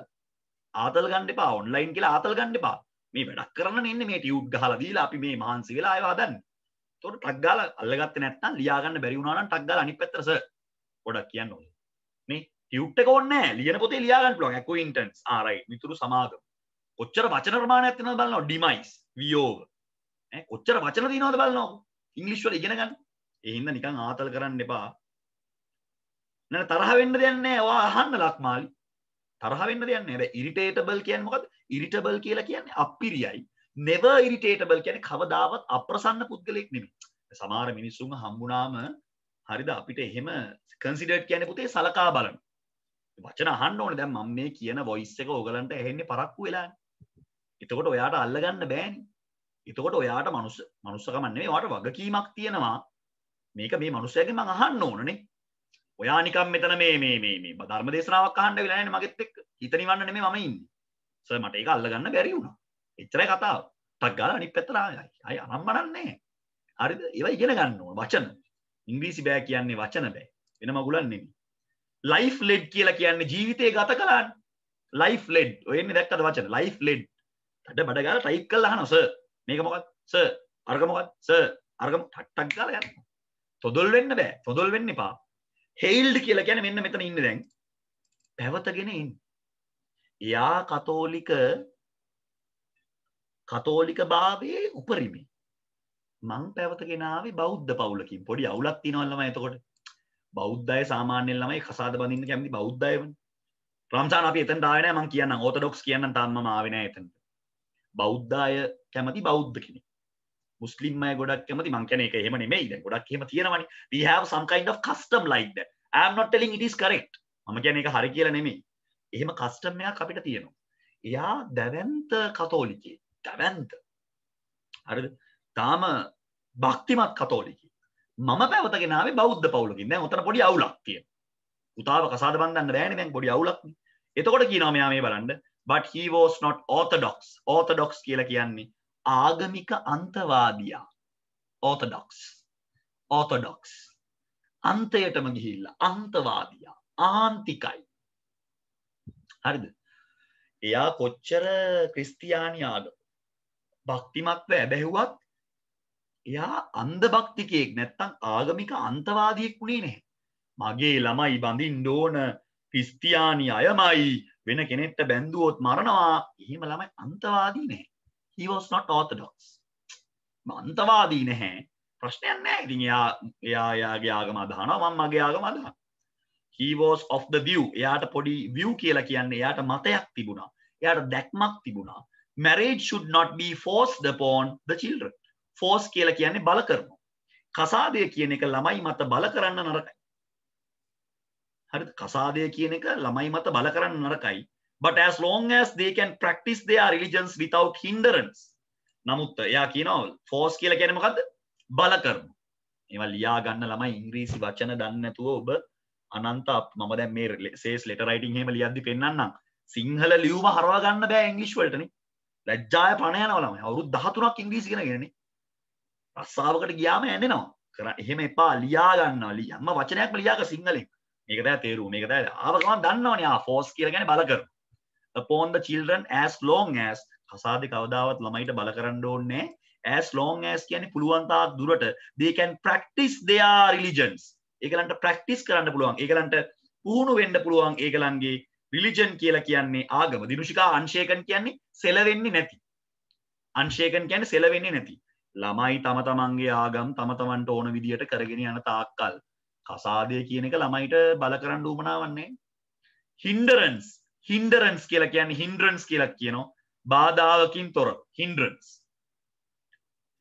ආතල් ගන්න එපා. ඔන්ලයින් කියලා ආතල් ගන්න එපා. මේ වැඩක් කරන්න ඉන්නේ මේ ටියුට් ගහලා දීලා අපි මේ මහන්සි වෙලා ආයව හදන්නේ. ඒතකොට ටක් ගාලා අල්ලගත්තේ නැත්නම් ලියා ගන්න බැරි වුණා නම් ටක් ගාලා අනිත් පැත්තට සර් පොඩක් කියන්න ඕනේ. නේ ටියුට් එක ඕනේ නැහැ. ලියන පොතේ ලියා ගන්න පුළුවන්. acquaintance right මිතුරු සමාගම. කොච්චර වචන ප්‍රමාණයක් තියෙනවද බලනවා. demise වියෝග. ඈ කොච්චර වචන තියෙනවද බලනවා. ඉංග්‍රීසි වල ඉගෙන ගන්න. ඒ හින්දා නිකන් ආතල් කරන්න එපා. නේද තරහ වෙන්න දෙයක් නැහැ. ඔයා අහන්න ලක්මාලි. තරහ වෙන්න දෙයක් නැහැ. හැබැයි irritable කියන්නේ මොකද්ද? irritable කියලා කියන්නේ අප්පිරියයි. never irritable කියන්නේ කවදාවත් අප්‍රසන්න පුද්ගලෙක් නෙමෙයි. සමහර මිනිස්සුන්ව හම්බුනාම හරිද අපිට එහෙම considered කියන්නේ පුතේ සලකා බලන. වචන අහන්න ඕනේ. දැන් මම මේ කියන voice එක ඕගලන්ට ඇහෙන්නේ පරක්කු වෙලානේ. එතකොට ඔයාට අල්ලගන්න බෑනේ. එතකොට ඔයාට මනුස්සකම නෙමෙයි ඔයාට වගකීමක් තියෙනවා. මේක මේ මනුස්සයාගෙන් මං අහන්න ඕනනේ. ඔයා නිකන් මෙතන මේ ධර්ම දේශනාවක් අහන්න වෙලා නැහැ මගෙත් එක්ක. හිත නිවන්න නෙමෙයි මම ඉන්නේ. සර් මට ඒක අල්ලගන්න බැරි වුණා. එච්චරයි කතාව. ටක් ගාලා අනිත් පැත්තට ආයි අනම්මනක් නැහැ. හරිද? ඒවා ඉගෙන ගන්න ඕන වචන. ඉංග්‍රීසි බෑ කියන්නේ වචන බෑ. වෙන මගුලක් නෙමෙයි. life led කියලා කියන්නේ ජීවිතේ ගත කළානේ. life led. ඔය එන්නේ දැක්කද වචන? life led. අඩ බඩ ගාලා ටයිප් කරලා අහනවා සර්. මේක මොකක්ද? සර්. අරක මොකක්ද? සර්. අරක ටක් ගාලා යන්න. තොදොල් වෙන්න බෑ. තොදොල් වෙන්න එපා. hailed කියලා කියන්නේ මෙන්න මෙතන ඉන්නේ දැන්. පැවතගෙන ඉන්නේ. එයා කතෝලික භාවයේ උපරිමයි. මං පැවතගෙන ආවේ බෞද්ධ පවුලකින්. පොඩි අවුලක් තියෙනවා ළමයි එතකොට. බෞද්ධ අය සාමාන්‍යයෙන් ළමයි කසාද බඳින්න කැමති බෞද්ධ අයවනේ. රම්සාන් අපි එතනට ආවේ නැහැ මං කියන්නම්. ඕතොඩොක්ස් කියන්නම් තාම මම ආවේ නැහැ එතනට. බෞද්ධ අය කැමති බෞද්ධ කෙනෙක්. මුස්ලිම් අය ගොඩක් කැමති මං කියන්නේ ඒක එහෙම නෙමෙයි. දැන් ගොඩක් එහෙම තියෙනවනේ. we have some kind of custom like that. I am not telling it is correct. මම කියන්නේ ඒක හරි කියලා නෙමෙයි. එහෙම කස්ටම් එකක් අපිට තියෙනවා. එයා දැවැන්ත කතෝලිකයෙක්. දැවැන්ත. හරිද? තාම භක්තිමත් කතෝලිකයෙක්. මම පැවතගෙන ආවේ බෞද්ධ පවුලකින්. දැන් උතන පොඩි අවුලක් තියෙනවා. පුතාව කසාද බඳින්න බෑනේ දැන් පොඩි අවුලක් නේ. එතකොට කියනවා මෙයා මේ බලන්න but he was not orthodox. orthodox කියලා කියන්නේ ආගමික අන්තවාදියා. orthodox අන්තයටම ගිහිල්ලා අන්තවාදියා ආන්තිකයි. හරිද? එයා කොච්චර ක්‍රිස්තියානි ආගම භක්තිමත්ව ඇබැහුවත් එයා අන්ධ භක්තිකයෙක් නැත්තම් ආගමික අන්තවාදියෙක් වුණේ නැහැ. මගේ ළමයි බඳින්න ඕන ක්‍රිස්තියානි අයමයි වෙන කෙනෙක්ට බැඳුවොත් මරනවා. එහෙම ළමයි අන්තවාදී නැහැ. he was not orthodox. අන්තවාදී නැහැ. ප්‍රශ්නයක් නැහැ. ඉතින් එයාගේ ආගම අදහනවා මම මගේ ආගම අදහනවා. he was of the view. එයාට පොඩි view කියලා කියන්නේ එයාට මතයක් තිබුණා. එයාට දැක්මක් තිබුණා. marriage should not be forced upon the children. force කියලා කියන්නේ බල කරනවා. කසාදය කියන එක ළමයි මත බල කරන්න නරකයි. හරිද? කසාදය කියන එක ළමයි මත බල කරන්න නරකයි. but as long as they can practice their religions without hindrance. නමුත් එයා කියනවා force කියලා කියන්නේ මොකද්ද? බල කරනවා. ඒවා ලියා ගන්න ළමයි ඉංග්‍රීසි වචන දන්නේ නැතුව ඔබ අනන්ත මම දැන් මේ සේස් ලෙටර් රයිටින් එහෙම ලියද්දි පෙන්නන්නම් සිංහල ලියුම හරව ගන්න බෑ ඉංග්‍රීසි වලටනේ ලැජ්ජාය පණ යනවා ළමයි අවුරුදු 13ක් ඉංග්‍රීසි ඉගෙනගෙනනේ රස්සාවකට ගියාම ඇඬෙනවා එහෙම එපා ලියා ගන්නවා හැම වචනයක්ම ලියාග සිංහලෙන් මේක තමයි තේරුම මේක තමයි ආව ගමන් දන්නවනේ force කියලා කියන්නේ බල කරන upon the children as long as කසාදේ කවදාවත් ළමයිට බල කරන්න ඕනේ as long as කියන්නේ පුළුවන් තාක් දුරට they can practice their religions ඒගලන්ට ප්‍රැක්ටිස් කරන්න පුළුවන් ඒගලන්ට පුහුණු වෙන්න පුළුවන් ඒගලන්ගේ රිලිජන් කියලා කියන්නේ ආගම දිනුෂිකා අන්ෂේකන් කියන්නේ සෙලවෙන්නේ නැති අන්ෂේකන් කියන්නේ සෙලවෙන්නේ නැති ළමයි තම තමන්ගේ ආගම් තම තමන්ට ඕන විදියට කරගෙන යන තාක්කල් කසාදය කියන එක ළමයිට බල කරන්න උවමනාවක් නැහැ hindrance කියලා කියන්නේ hindrance කියලා කියනවා බාධාවකින් තොර hindrance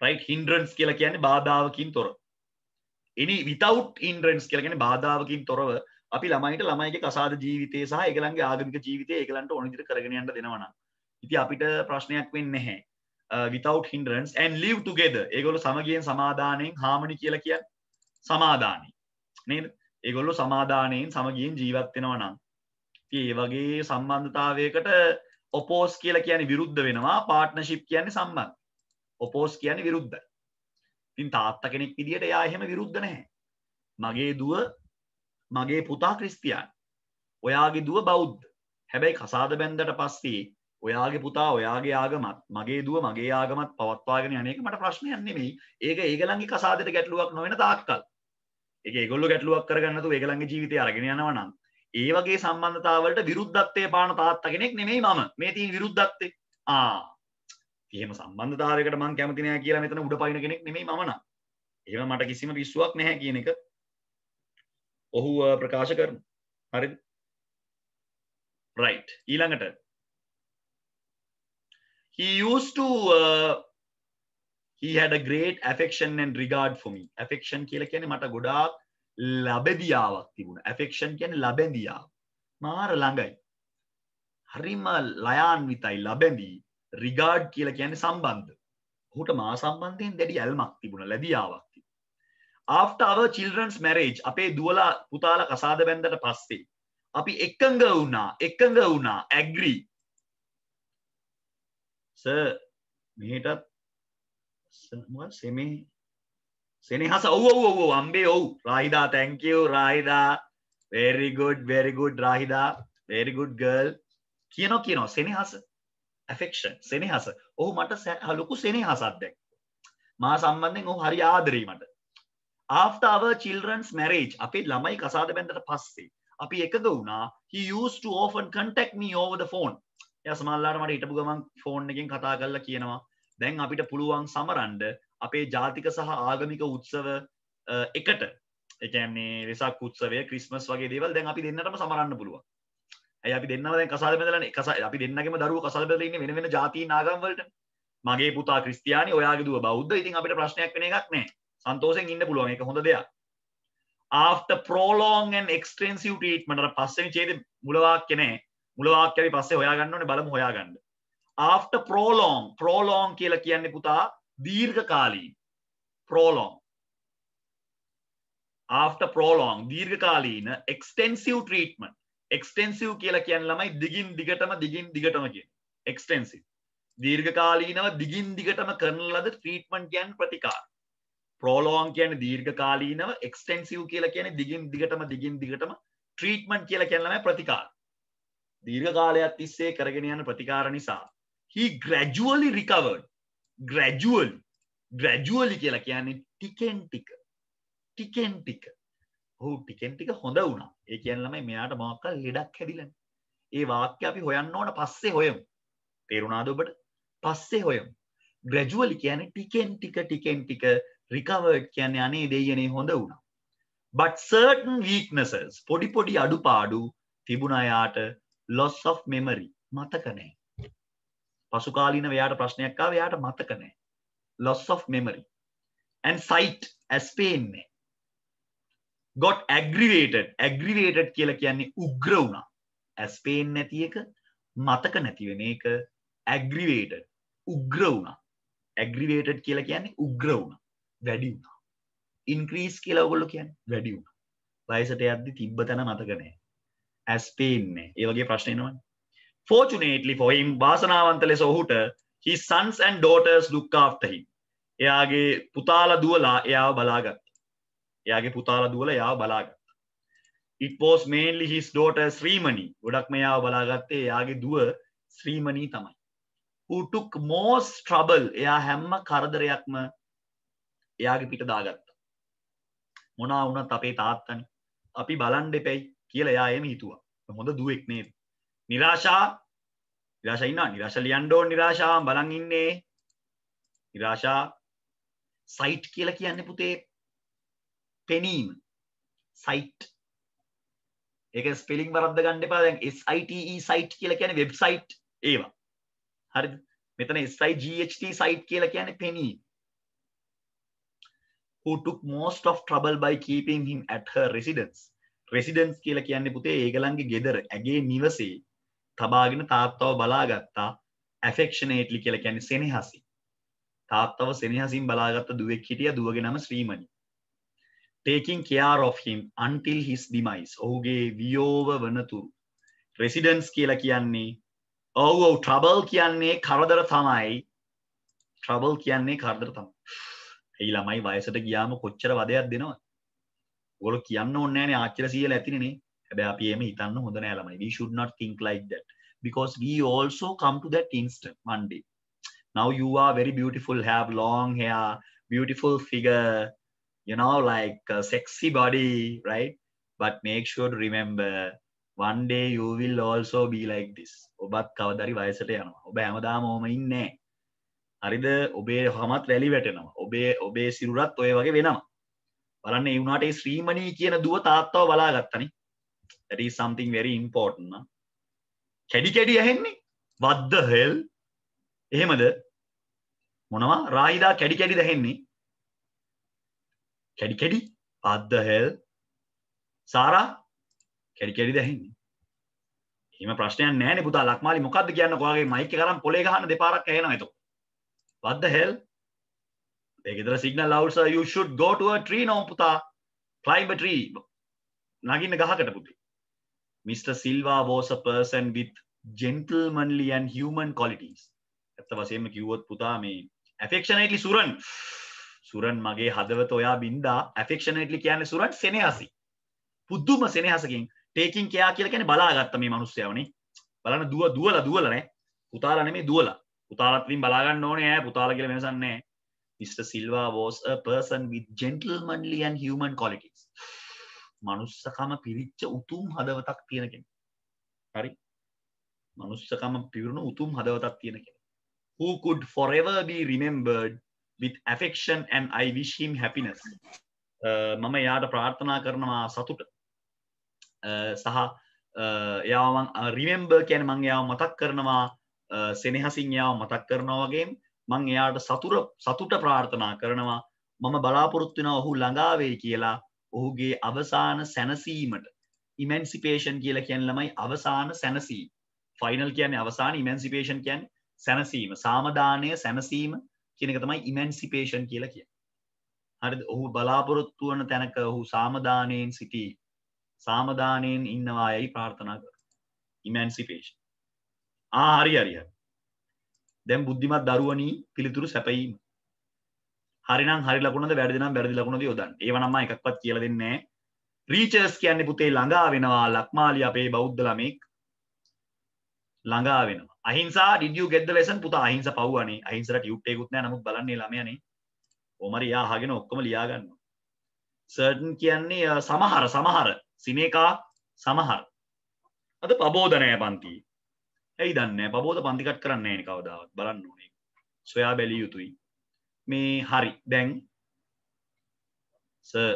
right hindrance කියලා කියන්නේ බාධාවකින් තොර any without hindrance කියලා කියන්නේ බාධාවකින් තොරව අපි ළමයිට ළමයිගේ කසාද ජීවිතය සහ ඒගලන්ගේ ආගමික ජීවිතය ඒගලන්ට ඕන විදිහට කරගෙන යන්න දෙනවා නම් ඉතින් අපිට ප්‍රශ්නයක් වෙන්නේ නැහැ without hindrance and live together ඒගොල්ලෝ සමගියෙන් සමාදානයෙන් harmony කියලා කියන්නේ සමාදානයි නේද ඒගොල්ලෝ සමාදානයෙන් සමගියෙන් ජීවත් වෙනවා නම් ඉතින් ඒ වගේ සම්බන්ධතාවයකට oppose කියලා කියන්නේ විරුද්ධ වෙනවා partnership කියන්නේ සම්බන්ධ oppose කියන්නේ විරුද්ධයි ඉතින් තාත්තා කෙනෙක් විදියට එයා එහෙම විරුද්ධ නැහැ මගේ දුව මගේ පුතා ක්‍රිස්තියානි ඔයාගේ දුව බෞද්ධ හැබැයි කසාද බැන්දට පස්සේ ඔයාගේ පුතා ඔයාගේ ආගමත් මගේ දුව මගේ ආගමත් පවත්වාගෙන යන එක මට ප්‍රශ්නයක් නෙමෙයි ඒක ඒගලන්ගේ කසාදෙට ගැටලුවක් නොවන තාක්කල් ඒක ඒගොල්ලෝ ගැටලුවක් කරගන්න නැතුව ඒගලන්ගේ ජීවිතය අරගෙන යනවා නම් ඒ වගේ සම්බන්ධතාවලට විරුද්ධත්වයේ පාන තාත්තා කෙනෙක් නෙමෙයි මම මේ තියෙන විරුද්ධත්වේ එහෙම සම්බන්ධතාවයකට මම කැමති නෑ කියලා මෙතන උඩ පයින් කෙනෙක් නෙමෙයි මම නම් එහෙම මට කිසිම පිස්සුවක් නැහැ කියන එක ඔහු ප්‍රකාශ කරනවා හරිද right ඊළඟට he had a great affection and regard for me affection කියලා කියන්නේ මට ගොඩාක් ලැබෙදියාවක් තිබුණා affection කියන්නේ ලැබෙදියාව මාර ළඟයි හරිම ලයාන්විතයි ලැබෙදී regard කියලා කියන්නේ සම්බන්ධ ඔහුට මා සම්බන්ධයෙන් දැඩි ඇල්මක් තිබුණා ලැබියාවක් තිබුණා after our children's marriage අපේ දුවලා පුතාලා කසාද බැන්දට පස්සේ අපි එකඟ වුණා agree sir මෙහෙටත් සෙනෙහස ඔව් අම්බේ ඔව් රාහිදා thank you රාහිදා very good රාහිදා very good girl කියනවා සෙනෙහස affection සෙනෙහස ඔහු මට ලොකු සෙනෙහසක් දැක්කා මා සම්බන්ධයෙන් ඔහු හරි ආදරෙයි මට after our children's marriage අපේ ළමයි කසාද බැන්දට පස්සේ අපි එකඟ වුණා he used to often contact me over the phone එයා සමහරවිට මට හිටපු ගමන් ෆෝන් එකෙන් කතා කරලා කියනවා දැන් අපිට පුළුවන් සමරන්න අපේ ජාතික සහ ආගමික උත්සව එකට ඒ කියන්නේ වෙසක් උත්සවය ක්‍රිස්මස් වගේ දේවල් දැන් අපි දෙන්නටම සමරන්න පුළුවන්. ඇයි අපි දෙන්නම දැන් කසාද බැඳලානේ අපි දෙන්නගෙම දරුවෝ කසාද බැඳලා ඉන්නේ වෙන වෙන ජාතීන් ආගම් වලට. මගේ පුතා ක්‍රිස්තියානි ඔයාගේ දුව බෞද්ධ. ඉතින් අපිට ප්‍රශ්නයක් වෙන එකක් නැහැ. සන්තෝෂෙන් ඉන්න පුළුවන්. ඒක හොඳ දෙයක්. After prolonged and extensive treatment අර පස්වෙනි ඡේදේ මුල වාක්‍ය නැහැ. මුල වාක්‍ය අපි පස්සේ හොයා ගන්න ඕනේ බලමු හොයා ගන්න. After prolong කියලා කියන්නේ පුතා දීර්ඝකාලීන after prolong දීර්ඝකාලීන extensive treatment extensive කියලා කියන්නේ ළමයි දිගින් දිගටම කියන්නේ extensive දීර්ඝකාලීනව දිගින් දිගටම කරන ලද treatment කියන්නේ ප්‍රතිකාර prolong කියන්නේ දීර්ඝකාලීනව extensive කියලා කියන්නේ දිගින් දිගටම treatment කියලා කියන්නේ ළමයි ප්‍රතිකාර දීර්ඝ කාලයක් තිස්සේ කරගෙන යන ප්‍රතිකාර නිසා he gradually recovered gradually කියලා කියන්නේ ටිකෙන් ටික ඔහු ටිකෙන් ටික හොඳ වුණා ඒ කියන්නේ ළමයි මෙයාට මොකක් හරි ලෙඩක් හැදිලානේ ඒ වාක්‍ය අපි හොයන්න ඕන පස්සේ හොයමු තේරුණාද ඔබට පස්සේ හොයමු gradually කියන්නේ ටිකෙන් ටික recovered කියන්නේ අනේ දෙයියනේ හොඳ වුණා but certain weaknesses පොඩි අඩුපාඩු තිබුණා යාට loss of memory මතක නැහැ පසු කාලීන එයාට ප්‍රශ්නයක් ආවා එයාට මතක නැහැ loss of memory and sight as pain got aggravated කියලා කියන්නේ උග්‍ර වුණා as pain නැති එක මතක නැති වෙන එක aggravated උග්‍ර වුණා aggravated කියලා කියන්නේ උග්‍ර වුණා වැඩි වුණා increase කියලා ඔයගොල්ලෝ කියන්නේ වැඩි වුණා. වයසට යද්දි තිබ්බ තැන මතක නැහැ. as pain නැහැ. ඒ වගේ ප්‍රශ්න එනවනේ. Fortunately for him, වාසනාවන්ත ලෙස ඔහුට his sons and daughters look after him. එයාගේ පුතාලා දුවලා එයාව බලාගත්තා. එයාගේ පුතාලා දුවලා එයාව බලාගත්තා. It was mainly his daughter Srimani. ගොඩක්ම එයාව බලාගත්තේ එයාගේ දුව ශ්‍රීමණී තමයි. Who took most trouble. එයා හැම කරදරයක්ම එයාගේ පිට දාගත්තා. මොනවා වුණත් අපේ තාත්තනේ. අපි බලන් දෙපැයි කියලා එයා එහෙම හිතුවා. හොඳ දුවෙක් නේද? නිරාශා ඉන්නවා. නිරාශා ලියන්න ඕන නිරාශාව බලන් ඉන්නේ. නිරාශා සයිට් කියලා කියන්නේ පුතේ පෙනීම. සයිට්. ඒක ස්පෙලිං වරද්ද ගන්න එපා. දැන් SITE සයිට් කියලා කියන්නේ වෙබ්සයිට් ඒවා. හරිද? මෙතන SIGHT සයිට් කියලා කියන්නේ පෙනීම. Who took most of trouble by keeping him at her residence. Residence කියලා කියන්නේ පුතේ ඒගලන්ගේ ගෙදර ඇගේ නිවසේ තබාගෙන තාත්තව බලාගත්තා. affectionately කියලා කියන්නේ සෙනෙහසින්. තාත්තව සෙනෙහසින් බලාගත්ත දුවෙක් හිටියා. දුවගේ නම ශ්‍රීමණි. taking care of him until his demise. ඔහුගේ වියෝව වනතුරු. residence කියලා කියන්නේ ඔව් trouble කියන්නේ කරදර තමයි. trouble කියන්නේ කරදර තමයි. ඒ ළමයි වයසට ගියාම කොච්චර වදයක් දෙනවද? ඔයගොල්ලෝ කියන්න ඕනේ නෑනේ ආච්චිලා සීයලා ඇතිනේ නේ. හැබැයි අපි එහෙම හිතන්න හොඳ නෑ ළමයි. We should not think like that because we also come to that instant one day. Now you are very beautiful, have long hair, beautiful figure, you know, like a sexy body, right? But make sure to remember one day you will also be like this. ඔබත් කවදාරි වයසට යනවා. ඔබ හැමදාම ඔහම ඉන්නේ නෑ. හරිද? ඔබේ හැමත් වැලි වැටෙනවා. ඔබේ සිරුරත් ඔය වගේ වෙනවා. බලන්න ඒ වුණාට ඒ ශ්‍රීමණී කියන දුව තාත්තව බලාගත්තනේ. That is something very important. නා. කැඩි කැඩි ඇහෙන්නේ? What the hell? එහෙමද? මොනවා? රාහිදා කැඩි කැඩි දැහෙන්නේ? කැඩි කැඩි? What the hell? සාරා කැඩි කැඩි දැහෙන්නේ? එහෙම ප්‍රශ්නයක් නැහැනේ පුතා. ලක්මාලි මොකද්ද කියන්නකෝ? ඔයාගේ මයික් එක අරන් පොලේ ගහන්න දෙපාරක් ඇහෙනවා එතකොට. What the hell? ඒකේතර signal out sir, you should go to a tree now පුතා. Climb a tree. නගින්න ගහකට පුතේ. Mr. Silva was a person with gentlemanly and human qualities. ඇත්ත වශයෙන්ම කිව්වොත් පුතා මේ affectionately සුරන් මගේ හදවත ඔයා බින්දා. affectionately කියන්නේ සුරන් සෙනෙහසි. පුදුම සෙනෙහසකින් taking care කියලා කියන්නේ බලාගත්ත මේ මිනිස්සයවනේ. බලන්න දුවලා නේ. පුතාලා නෙමෙයි දුවලා. පුතාලත් වින් බලා ගන්න ඕනේ ඈ. පුතාලා කියලා වෙනසක් නැහැ. Mr. Silva was a person with gentlemanly and human qualities. මනුස්සකම පිරිච්ච උතුම් හදවතක් තියෙන කෙනෙක්. හරි? මනුස්සකම පිරුණු උතුම් හදවතක් තියෙන කෙනෙක්. Who could forever be remembered with affection and I wish him happiness. මම එයාට ප්‍රාර්ථනා කරනවා සතුට. සහ එයාව මම remember කියන්නේ මම එයාව මතක් කරනවා සෙනෙහසින් එයාව මතක් කරනවා වගේම මම එයාට සතුට ප්‍රාර්ථනා කරනවා. මම බලාපොරොත්තු වෙනවා ඔහු ළඟා වෙයි කියලා. ඔහුගේ අවසාන සැනසීමට. ඉමැන්සිපේෂන් කියලා කියන්නේ ළමයි අවසාන සැනසීම. ෆයිනල් කියන්නේ අවසාන, ඉමැන්සිපේෂන් කියන්නේ සැනසීම. සාමදානය සැනසීම කියන එක තමයි ඉමැන්සිපේෂන් කියලා කියන්නේ. හරිද? ඔහු බලාපොරොත්තු වන තැනක ඔහු සාමදානයෙන් සිටි. සාමදානයෙන් ඉන්නවායයි ප්‍රාර්ථනා කරනවා. ඉමැන්සිපේෂන්. හරි. දැන් බුද්ධිමත් දරුවනි පිළිතුරු සැපයීම. හරිනම් හරි ලකුණද වැරදි නම් වැරදි ලකුණද යොදන්න. ඒව නම් මම එකක්වත් කියලා දෙන්නේ නැහැ. රීචර්ස් කියන්නේ පුතේ ළඟා වෙනවා. ලක්මාලි අපේ බෞද්ධ ළමෙක් ළඟා වෙනවා. අහිංසා did you get the lesson පුතා? අහිංසා පව්වනේ. අහිංසට ටියුට් එකකුත් නැහැ. නමුත් බලන්නේ ළමයානේ. කොහමරි යා අහගෙන ඔක්කොම ලියා ගන්නවා. certain කියන්නේ සමහර. සිනේකා සමහර. අද පබෝධනය පන්ති. ඇයි දන්නේ නැහැ. පබෝධ පන්ති කට් කරන්නේ නැහැ නේ කවදාවත්. බලන්න ඕනේ. සොයා බැලිය යුතුයි. මේ හරි දැන් සර්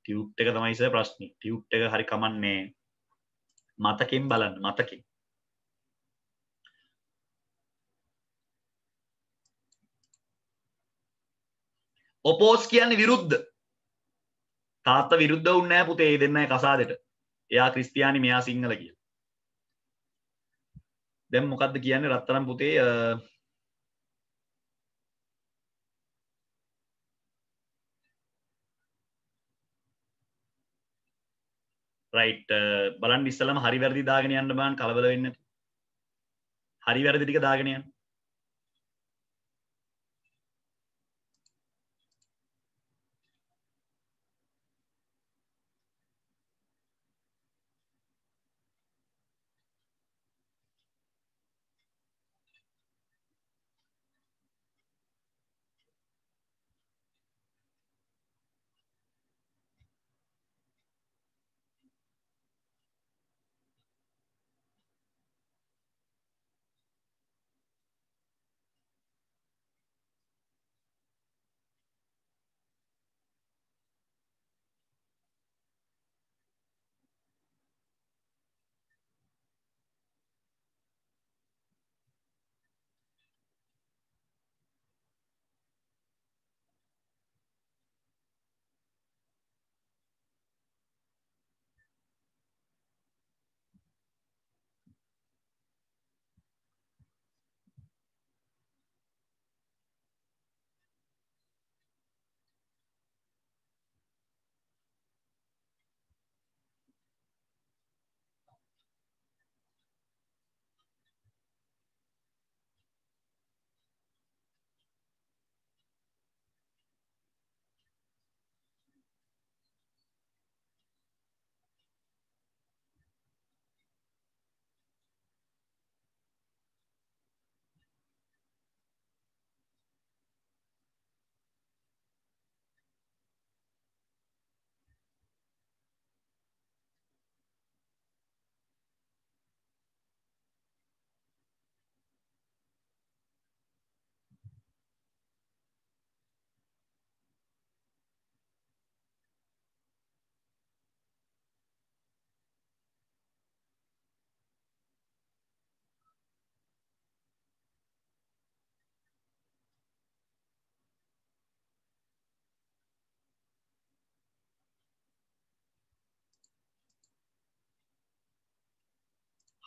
ටියුට් එක තමයි සර් ප්‍රශ්නේ. ටියුට් එක හරි කමන්නේ. මතකෙන් බලන්න මතකෙන්. ඔපෝස් කියන්නේ විරුද්ධ. තාත්තා විරුද්ධ වුන්නේ නැහැ පුතේ. ඒ දෙන්නයි කසාදෙට. එයා ක්‍රිස්තියානි මෙයා සිංහල කියලා. දැන් මොකද්ද කියන්නේ රත්තරන් පුතේ right බලන්න ඉස්සලම හරි වැරදි දාගෙන යන්න බෑන් කලබල වෙන්නේ නැතුව. හරි වැරදි ටික දාගෙන යන්න.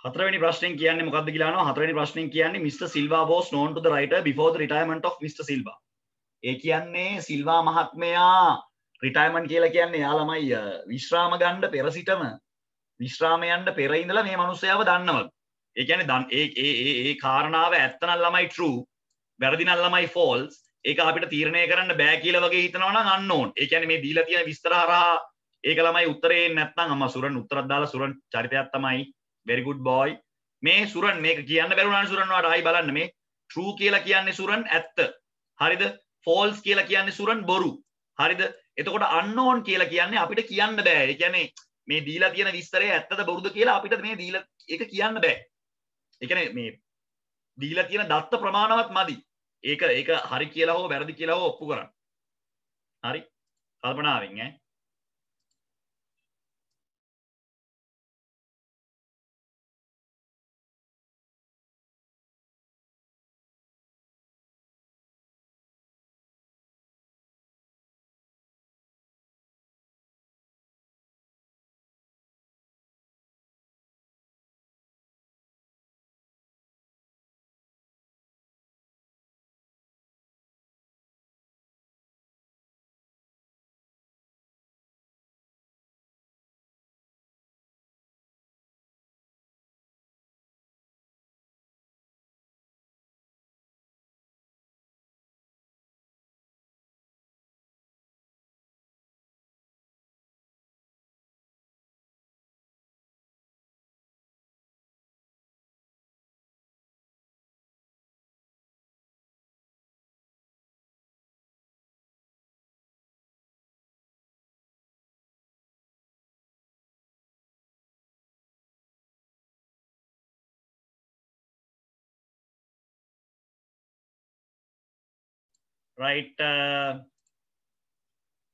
හතරවෙනි ප්‍රශ්නෙන් කියන්නේ මොකක්ද කියලා අහනවා. හතරවෙනි ප්‍රශ්නෙන් කියන්නේ Mr. Silva was known to the writer before the retirement of Mr. Silva. ඒ කියන්නේ සිල්වා මහත්මයා රිටයර්මන්ට් කියලා කියන්නේ යා ළමයි විශ්‍රාම ගන්න පෙර සිටම විශ්‍රාම යන්න පෙර ඉඳලා මේ මිනිස්සයාව දන්නවලු. ඒ කියන්නේ ඒ කාරණාව ඇත්ත නම් ළමයි true, වැරදි නම් ළමයි false. ඒක අපිට තීරණය කරන්න බෑ කියලා වගේ හිතනවා නම් unknown. ඒ කියන්නේ මේ දීලා තියෙන විස්තර හරහා ඒක ළමයි උත්තරේ නැත්නම් අම්මා සුරන් උත්තරක් දාලා සුරන් චරිතයක් තමයි. very good boy. මේ සුරන් මේක කියන්න බැරුණානේ සුරන් වාට ආයි බලන්න මේ true කියලා කියන්නේ සුරන් ඇත්ත. හරිද? false කියලා කියන්නේ සුරන් බොරු. හරිද? එතකොට unknown කියලා කියන්නේ අපිට කියන්න බෑ. ඒ කියන්නේ මේ දීලා තියෙන විස්තරය ඇත්තද බොරුද කියලා අපිට මේ දීලා ඒක කියන්න බෑ. ඒ කියන්නේ මේ දීලා තියෙන දත්ත ප්‍රමාණවත් මදි. ඒක හරි කියලා හෝ වැරදි කියලා හෝ ඔප්පු කරන්න. හරි? කල්පනාවෙන් ඈ. right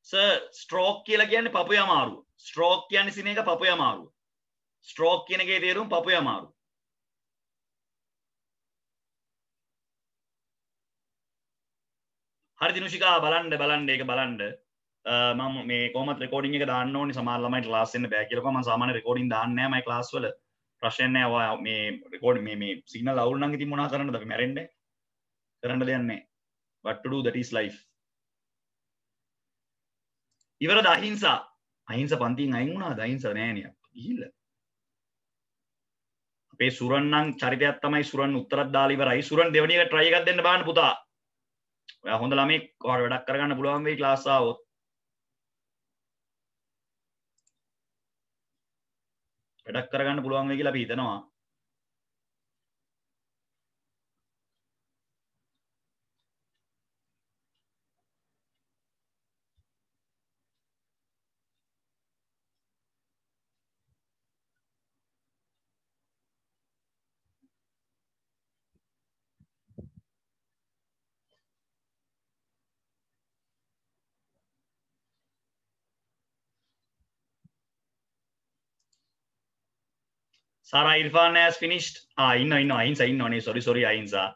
sir stroke කියලා කියන්නේ පපුවේ අමාරුව. stroke කියන්නේ සින එක පපුවේ අමාරුව. stroke කියන එකේ තේරුම පපුවේ අමාරුව. හරි දිනුෂිකා බලන්න ඒක බලන්න. මම මේ කොහොමද රෙකෝඩින් එක දාන්න ඕනේ සමහර ළමයිට ක්ලාස් එන්න බෑ කියලා මම සාමාන්‍ය රෙකෝඩින් දාන්නේ නැහැ මගේ ක්ලාස් වල. ප්‍රශ්නයක් නැහැ. ඔයා මේ රෙකෝඩ් මේ සිග්නල් අවුල් නම් ඉතින් මොනවා කරන්නද අපි මැරෙන්නේ? කරන්න දෙයක් නැහැ. what to do, that is life. ඉවරද අහිංසා? අහිංසා පන්තියෙන් අයින් වුණාද? අහිංසා නෑ නේ. ගිහිල්ලා අපේ සුරන් නම් චරිතයක් තමයි සුරන් උත්තරත් දාලා ඉවරයි. සුරන් දෙවෙනි එක try එකක් දෙන්න බලන්න පුතා. ඔයා හොඳ ළමෙක් ඔයාලට වැඩක් කරගන්න පුළුවන් වෙයි ක්ලාස් ආවොත්. වැඩක් කරගන්න පුළුවන් වෙයි කියලා අපි හිතනවා. Sara Irfan has finished. ඉන්න අහිංසා ඉන්නවනේ. sorry අහිංසා.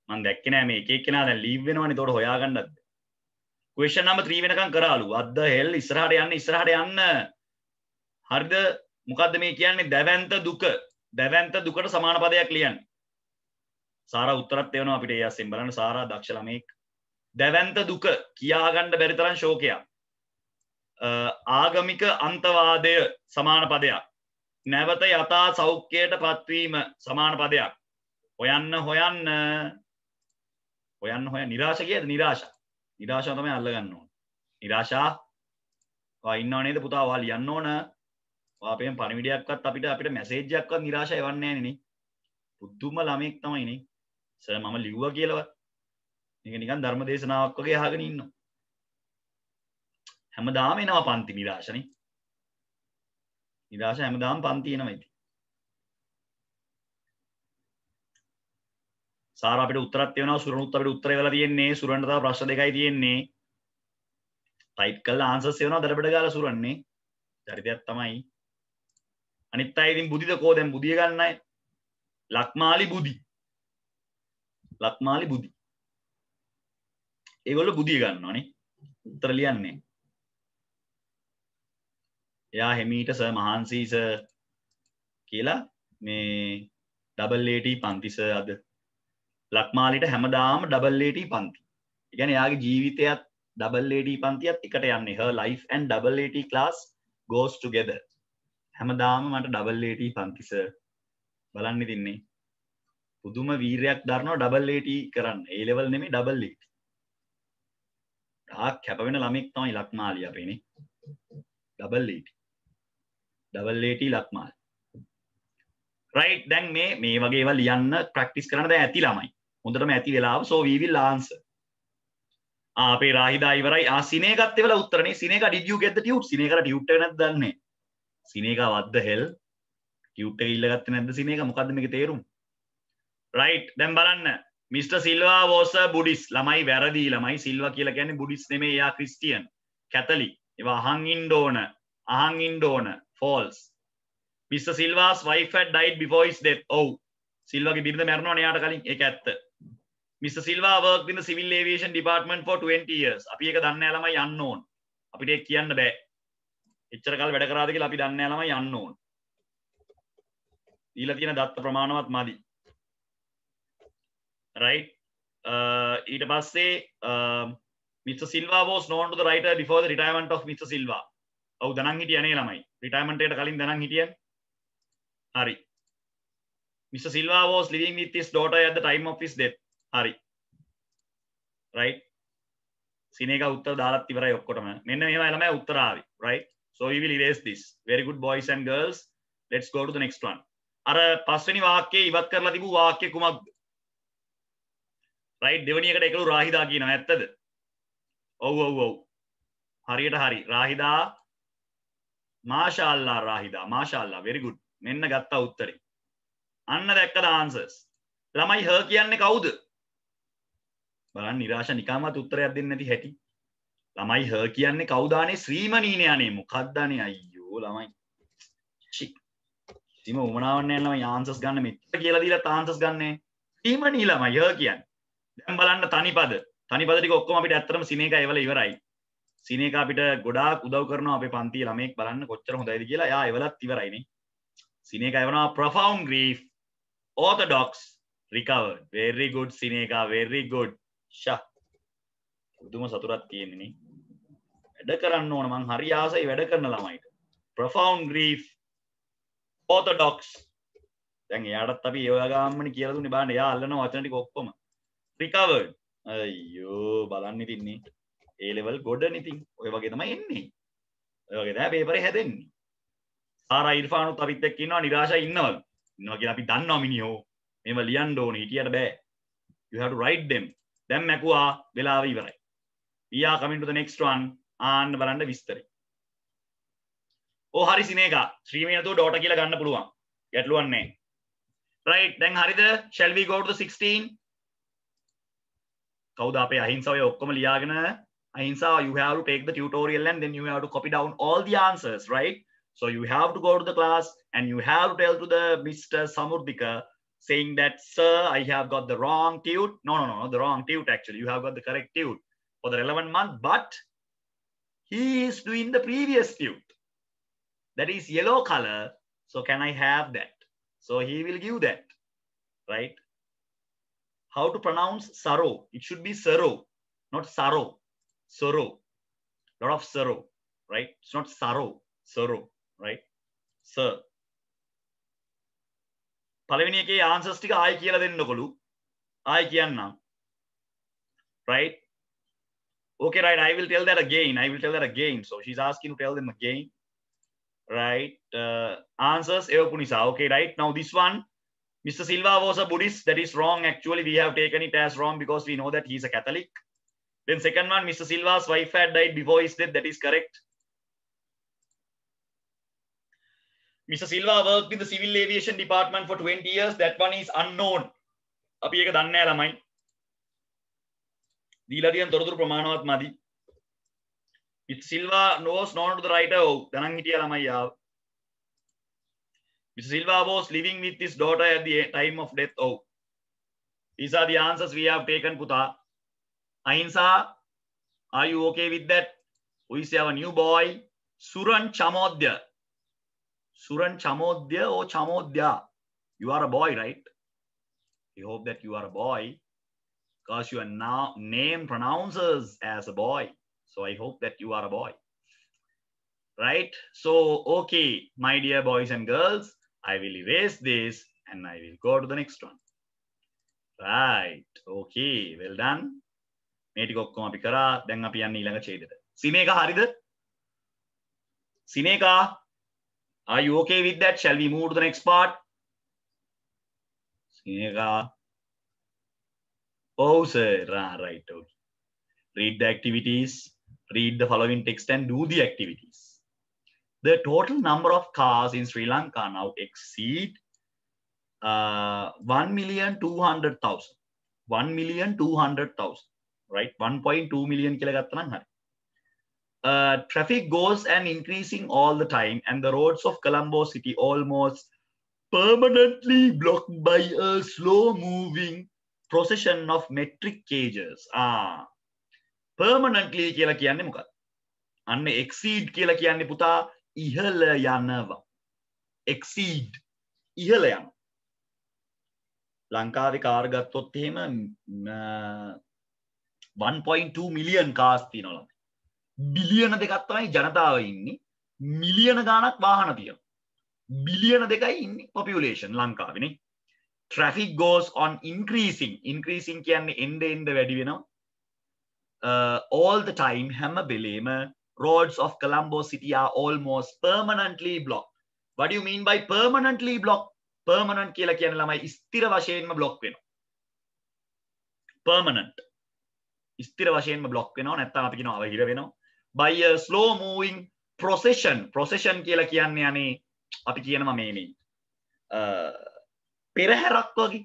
මම දැක්කේ නෑ මේ එක එක්කෙනා දැන් ලීව් වෙනවනේ. ඒතකොට හොයාගන්නත්. question number 3 වෙනකන් කරාලු. what the hell ඉස්සරහට යන්න. හරිද? මොකද්ද මේ කියන්නේ? දැවැන්ත දුකට සමාන පදයක් ලියන්න. සාරා උත්තරත් එවනවා අපිට ඒ අස්සෙන් බලන්න. සාරා දක්ෂ ළමෙක්. දැවැන්ත දුක කියා ගන්න බැරි තරම් ශෝකයක්. ආගමික අන්තවාදය සමාන පදයක්. නැවත යථා සෞඛ්‍යයට පත්වීම සමාන පදයක්. හොයන්න නිරාශ කියද? නිරාශාව තමයි අල්ලගන්න ඕන. නිරාශා ඔයා ඉන්නව නේද පුතා? ඔයා ලියන්න ඕන. ඔයා අපෙන් පණිවිඩයක්වත් අපිට මැසේජ් එකක්වත් නිරාශා එවන්නේ නැහැ නේ. පුදුම ළමෙක් තමයි නේ. සර් මම ලිව්වා කියලාවත්. මේක නිකන් ධර්ම දේශනාවක් වගේ අහගෙන ඉන්නවා. හැමදාම එනවා පන්ති නිරාශනේ. නිරාශ හැමදාම පන්ති එනවා ඉතින්. සාරා අපිට උත්තරත් එවනවා. සුරනුත් අපිට උත්තර එවලා තියෙන්නේ. සුරන්ට තව ප්‍රශ්න දෙකයි තියෙන්නේ. ටයිප් කරලා ආන්සර්ස් එවනවා දඩබඩ ගාලා සුරන්නේ. චරිතයක් තමයි. අනිත් අය ඉතින් බුදිද කෝ දැන් බුදිය ගන්නයි. ලක්මාලි බුදි. ඒගොල්ලෝ බුදිය ගන්නවනේ. උත්තර ලියන්නේ. එයා හෙමීට සර් මහන්සි සර් කියලා මේ ඩබල් AT පන්ති සර් අද ලක්මාලිට හැමදාම ඩබල් AT පන්ති. ඒ කියන්නේ එයාගේ ජීවිතයත් ඩබල් AT පන්තියත් එකට යන්නේ. her life and double AT class goes together. හැමදාම මට ඩබල් AT පන්ති සර්. බලන්න ඉතින්නේ. පුදුම වීරයක් දරනවා ඩබල් AT කරන්න. A level නෙමෙයි ඩබල් AT. ආ කැප වෙන ළමෙක් තමයි ලක්මාලි අපේනේ. Double AT Lakmali. right දැන් මේ වගේ ඒවා ලියන්න ප්‍රැක්ටිස් කරන්න දැන් ඇති ළමයි. හොඳටම ඇති වෙලාව. so we will answer. අපේ රාහිදා ඉවරයි. සිනේකත් එවලා උත්තරනේ. Sineka did you get the tube? සිනේකාට ටියුට් එක නැද්ද දන්නේ? Sineka what the hell? Tute එක ඉල්ලගත්තේ නැද්ද සිනේකා? මොකද්ද මේකේ තේරුම? right දැන් බලන්න. Mr. Silva was a Buddhist. ළමයි වැරදි ළමයි. සිල්වා කියලා කියන්නේ බුද්දිස්ට් නෙමෙයි. එයා ක්‍රිස්ටියන්. කැතලික්. ඒවා අහන් ඉන්න ඕන. false. Mr. Silva's wife had died before his death. ඔව්. සිල්වාගේ බිරිඳ මැරුණානේ එයාට කලින්. ඒක ඇත්ත. Mr. Silva worked in the civil aviation department for 20 years. අපි ඒක දන්නේ නැහැ ළමයි යන්න ඕන. අපිට ඒක කියන්න බෑ. එච්චර කාල වැඩ කරාද කියලා අපි දන්නේ නැහැ ළමයි යන්න ඕන. ඊළඟ තියෙන දත්ත ප්‍රමාණවත් මදි. right ඊට පස්සේ Mr. Silva was known to the writer before the retirement of Mr. Silva. ඔව් දනන් හිටියා නේ ළමයි. රිටයර්මන්ට් එකට කලින් දනන් හිටියා. හරි. Mr. Silva was living with his daughter at the time of his death. හරි. right සිනේකා උත්තර දාලත් ඉවරයි ඔක්කොටම. මෙන්න මෙහෙමයි ළමයි උත්තර ආවේ. right so we will erase this. very good boys and girls. let's go to the next one. අර පස්වෙනි වාක්‍යය ඉවත් කරලා තිබු වාක්‍ය කුමක්ද? right දෙවෙනි එකට එකලු රාහිදා කියනවා. ඇත්තද? ඔව් හරියට හරි. රාහිදා මාෂාල්ලා රාහිදා මාෂාල්ලා very good. මෙන්න ගත්තා උත්තරේ. අන්න දැක්කද answers. ළමයි her කියන්නේ කවුද? බලන්න නිරාශා නිකම්වත් උත්තරයක් දෙන්නේ නැති හැටි. ළමයි her කියන්නේ කවුද අනේ? ශ්‍රීමණීනේ අනේ මොකක්ද අනේ අයියෝ ළමයි. ඉතින් උමනාවක් නැහැ ළමයි answers ගන්න මෙච්චර කියලා දීලා answers ගන්නෑ. ශ්‍රීමණී ළමයි her කියන්නේ. දැන් බලන්න තනිපද ටික ඔක්කොම අපිට ඇත්තටම සිනේකා එවලා ඉවරයි. සිනේකා අපිට ගොඩාක් උදව් කරනවා අපේ පන්තියේ ළමෙක් බලන්න කොච්චර හොඳයිද කියලා. එයා එවලත් ඉවරයිනේ. සිනේකා එවනවා profound grief orthodox recovered. very good සිනේකා very good. ෂා පුදුම සතුටක් තියෙන්නේ නේ. වැඩ කරන්න ඕන මං හරි ආසයි වැඩ කරන ළමයිට. profound grief orthodox දැන් එයාටත් අපි ඒ වගේ ගාම්මනේ කියලා දුන්නේ බලන්න එයා අල්ලන වචන ටික ඔක්කොම recovered අයියෝ බලන්න ඉතින්නේ A level ගොඩන ඉතින් ඔය වගේ තමයි එන්නේ ඔය වගේ තමයි පේපරේ හැදෙන්නේ සාරා ඉර්ෆානුත් අපිත් එක්ක ඉන්නවා නිරාෂා ඉන්නවා කියලා අපි දන්නවා මිනිහෝ මේව ලියන්න ඕනේ හිටියට බෑ you have to write them දැන් මැකුවා වෙලාව ඉවරයි we are coming to the next one ආන්න බලන්න විස්තරේ ඕ හරි සිනේකා ශ්‍රීමේ නතුව ඩෝටා කියලා ගන්න පුළුවන් ගැටලුවක් නැහැ right දැන් හරිද shall we go to the 16 කවුද අපේ අහිංසාව ඔය ඔක්කොම ලියාගෙන අහිංසාව you have to take the tutorial and then you have to copy down all the answers right so you have to go to the class and you have to tell to the Mr. Samurdika saying that sir I have got the wrong tute no the wrong tute actually you have got the correct tute for the relevant month but he is doing the previous tute that is yellow color so can I have that so he will give that right how to pronounce sorrow it should be sorrow not sorrow sorrow lot of sorrow right it's not sorrow right sir පළවෙනි එකේ answers ටික ආයි කියලා දෙන්නකොලු ආයි කියන්නම් right okay right I will tell that again so she's asking to tell them again right answers evapunisa okay right now this one Mr. Silva was a Buddhist that is wrong actually we have taken it as wrong because we know that he is a Catholic then second one Mr. Silva's wife had died before his death that is correct Mr. Silva worked in the civil aviation department for 20 years that one is unknown අපි ඒක දන්නේ නැහැ ළමයි දීලා තියෙන තොරතුරු ප්‍රමාණවත් මදි Mr. Silva was known to the writer දැනන් හිටියා ළමයි ආව Mr. Silva was living with his daughter at the time of death these are the answers we have taken puta Ahimsa are you okay with that we see our new boy Suran Chamodya or Chamodya you are a boy right we hope that you are a boy because your name pronounces as a boy so I hope that you are a boy right so okay my dear boys and girls I will erase this and I will go to the next one right okay well done මේ ටික ඔක්කොම අපි කරා දැන් අපි යන්නේ ඊළඟ ඡේදෙට සිනේකා හරිද සිනේකා are you okay with that shall we move to the next part සිනේකා oh sir right okay read the activities read the following text and do the activities the total number of cars in Sri Lanka now exceed 1,200,000 right 1.2 million කියලා ගත්තා නම් හරි traffic goes and increasing all the time and the roads of Colombo city almost permanently blocked by a slow moving procession of metric cages permanently කියලා කියන්නේ මොකක්ද අන්න exceed කියලා කියන්නේ පුතා ඉහළ යනවා exceed ඉහළ යනවා ලංකාවේ කාර් ගත්තොත් එහෙම 1.2 මිලියන් කාර්ස් තියෙනවා බිලියන දෙකක් තමයි ජනතාව ඉන්නේ මිලියන ගාණක් වාහන තියෙනවා බිලියන දෙකයි ඉන්නේ population ලංකාවේනේ traffic goes on increasing කියන්නේ end වැඩි වෙනවා all the time හැම වෙලේම roads of Colombo city are almost permanently blocked what do you mean by permanently blocked permanent කියලා කියන්නේ ළමයි ස්ථිර වශයෙන්ම block වෙනවා permanent ස්ථිර වශයෙන්ම block වෙනවා නැත්නම් අපි කියනවා අවහිර වෙනවා by a slow moving procession කියලා කියන්නේ අනේ අපි කියනවා මේ පෙරහැරක් වගේ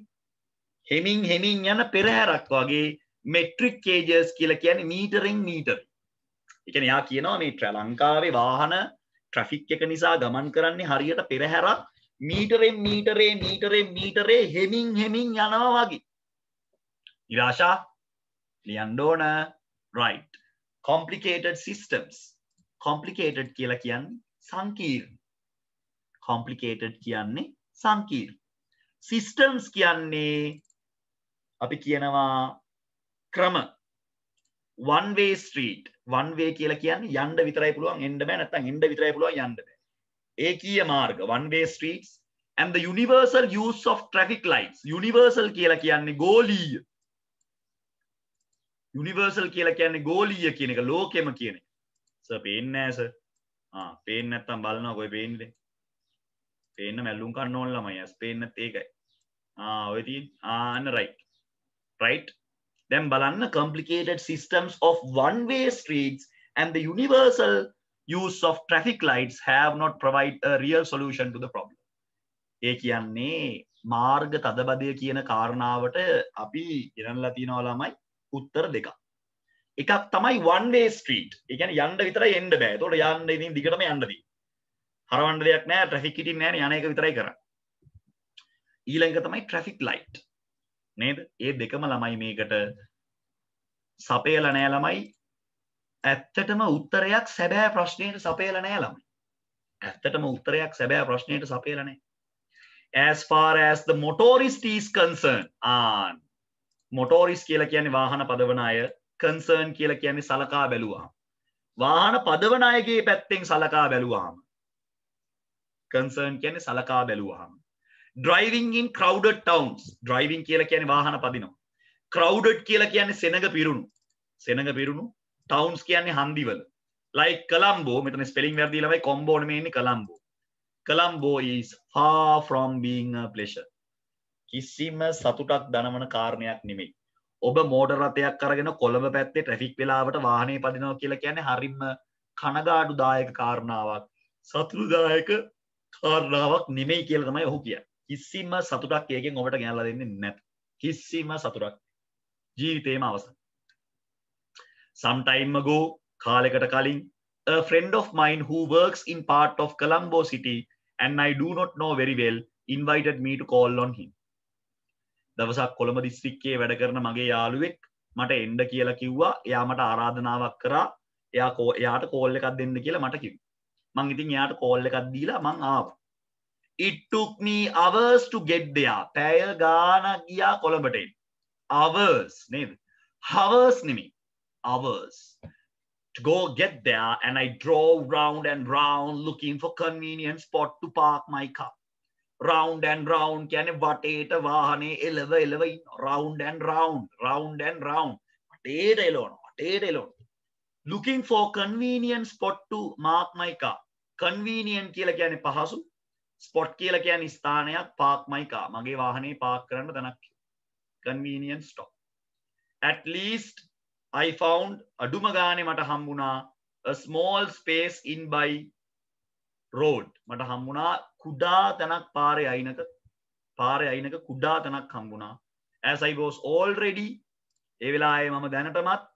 හෙමින් යන පෙරහැරක් වගේ metric cages කියලා කියන්නේ මීටරෙන් මීටර ඒ කියන්නේ යා කියනවා මේ ලංකාවේ වාහන ට්‍රැෆික් එක නිසා ගමන් කරන්නේ හරියට පෙරහැරක් මීටරෙන් මීටරේ හෙමින් යනවා වගේ ඉරාෂා ලියන්න ඕන right complicated systems complicated කියලා කියන්නේ සංකීර්ණ complicated කියන්නේ සංකීර්ණ systems කියන්නේ අපි කියනවා ක්‍රම one way street one way කියලා කියන්නේ යන්න විතරයි පුළුවන් එන්න බෑ නැත්නම් එන්න විතරයි පුළුවන් යන්න බෑ ඒකීය මාර්ග one way streets and the universal use of traffic lights. Universal කියලා කියන්නේ ගෝලීය. Universal කියලා කියන්නේ ගෝලීය කියන එක ලෝකෙම කියන එක. සර් පේන්නේ නැහැ සර්. පේන්නේ නැත්තම් බලනවා කොයි පේන්නේ. පේන්න මැල්ලුම් කන්න ඕන ළමයි. ඇස් පේන්නේ නැත් ඒකයි. ඔය තියෙන්නේ. right. Then බලන්න complicated systems of one way streets and the universal use of traffic lights have not provided a real solution to the problem. ඒ කියන්නේ මාර්ග තදබදය කියන කාරණාවට අපි ගෙනල්ලා තියෙනවා ළමයි උත්තර දෙකක්. එකක් තමයි one way street. ඒ කියන්නේ යන්න විතරයි එන්න බෑ. ඒතකොට යන්න ඉතින් දිගටම යන්න දී. හරවන්න දෙයක් නැහැ. traffic හිටින්නේ නැහැ නේ. යන එක විතරයි කරන්නේ. ඊළඟ තමයි traffic light. නේද? ඒ දෙකම ළමයි මේකට සපයලා නැහැ ළමයි. ඇත්තටම උත්තරයක් සැබෑ ප්‍රශ්නයට සපයලා නැහැ ළමයි. ඇත්තටම උත්තරයක් සැබෑ ප්‍රශ්නයට සපයලා නැහැ. As far as the motorist is concerned, motorist කියලා කියන්නේ වාහන පදවන අය, concern කියලා කියන්නේ සලකා බැලුවාම. වාහන පදවන අයගේ පැත්තෙන් සලකා බැලුවාම. concern කියන්නේ සලකා බැලුවාම. driving in crowded towns, driving කියලා කියන්නේ වාහන පදිනවා. crowded කියලා කියන්නේ සෙනඟ පිරුණු. සෙනඟ පිරුණු. towns කියන්නේ හන්දිවල. like Colombo, මෙතන spelling වැරදි ළමයි combo නෙමෙයි ඉන්නේ Colombo. Colombo is far from being a pleasure. කිසිම සතුටක් දනවන කාරණයක් නෙමෙයි. ඔබ මෝටර රථයක් අරගෙන කොළඹ පැත්තේ ට්‍රැෆික් වෙලාවට වාහනේ පදිනවා කියලා කියන්නේ හරිම කනගාටුදායක කාරණාවක්. සතුටුදායක කාරණාවක් නෙමෙයි කියලා තමයි ඔහු කියන්නේ. කිසිම සතුටක් ඒකෙන් ඔබට ගෙනල්ලා දෙන්නේ නැත. කිසිම සතුටක් ජීවිතේම අවසන්. some time ago, කාලයකට කලින්, a friend of mine who works in part of Colombo city and I do not know very well invited me to call on him. දවසක් කොළඹ දිස්ත්‍රික්කයේ වැඩ කරන මගේ යාළුවෙක් මට එන්න කියලා කිව්වා. එයා මට ආරාධනාවක් කරා. එයාට කෝල් එකක් දෙන්න කියලා මට කිව්වා. මං ඉතින් එයාට කෝල් එකක් දීලා මං ආවා. It took me hours to get there. පැය ගාණක් ගියා කොළඹට එන්න. hours නේද? hours නෙමෙයි. hours to go get there, and I drove round and round looking for convenient spot to park my car. Round and round කියන්නේ වටේට වාහනේ එලව round and round වටේට එලවනවා. looking for convenient spot to mark my car. convenient කියලා කියන්නේ පහසු, spot කියලා කියන්නේ ස්ථානයක්, park my car මගේ වාහනේ පාක් කරන්න තැනක්. convenient stop. At least I found aduma gaane mata hambuna a small space in by road. Mata hambuna kuda tanak paare ainaka kuda tanak hambuna. As I was already e velaye mama danatamath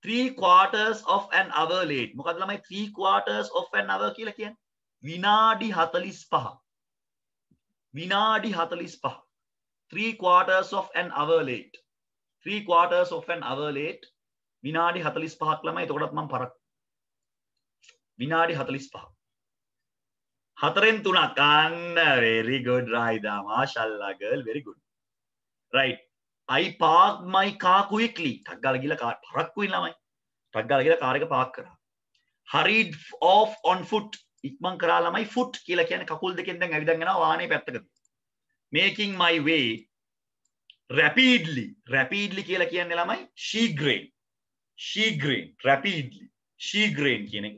3/4 of an hour late. Mokada lamai 3/4 of an hour kiyala kiyanne විනාඩි 45. විනාඩි 45. 3/4 of an hour late. 3/4 of an hour late. විනාඩි 45ක් ළමයි. එතකොටත් මම පරක්. විනාඩි 45. 4න් 3ක්. අන්න very good Raida. Mashallah girl, very good. Right. I parked my car quickly. ටක් ගාලා ගිහලා කාර් පරක්කුයි ළමයි. ටක් ගාලා ගිහලා කාර් එක පාක් කරා. Hurried off on foot. ඉක්මන් කරා ළමයි. foot කියලා කියන්නේ කකුල් දෙකෙන් දැන් ඇවිදන් යනවා වාහනේ පැත්තකට. Making my way rapidly කියලා කියන්නේ ළමයි shegren කියන එක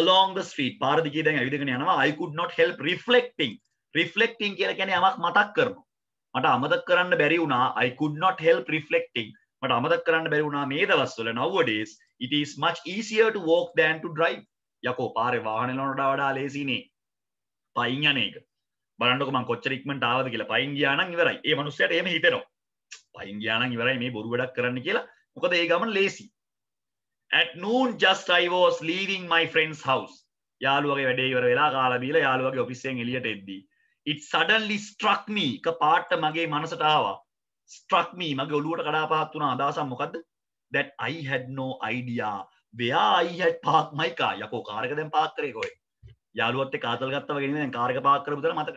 along the street පාර දිගේ දැන් ඇවිදගෙන යනවා. I could not help reflecting කියලා කියන්නේ යමක් මතක් කරනවා. මට අමතක කරන්න බැරි වුණා. I could not help reflecting මට අමතක කරන්න බැරි වුණා මේ දවස්වල nowadays it is much easier to walk than to drive. යකෝ පාරේ වාහනේ යනවට වඩා ලේසිනේ පයින් යන එක. බලන්නකො මං කොච්චර ඉක්මනට ආවද කියලා. පයින් ගියා නම් ඉවරයි. ඒ මනුස්සයාට එහෙම හිතෙනවා. පයින් ගියා නම් ඉවරයි මේ බොරු වැඩක් කරන්න කියලා. මොකද ඒ ගමන ලේසි. At noon just I was leaving my friend's house. යාළුවගේ වැඩේ ඉවර වෙලා කාලා බීලා යාළුවගේ ඔෆිස් එකෙන් එළියට එද්දී it suddenly struck me. කපාට මගේ මනසට ආවා. struck me මගේ ඔළුවට කඩාපහත් වුණා. අදහසක් මොකද්ද? that I had no idea where I had parked my car. යකෝ කාර් එක දැන් පාක් කරේ කොහෙද? යාළුවත් එක්ක ආතල් ගත්තා වගේ නෙමෙයි දැන් කාර් එක පාක් කරපු දල මතක.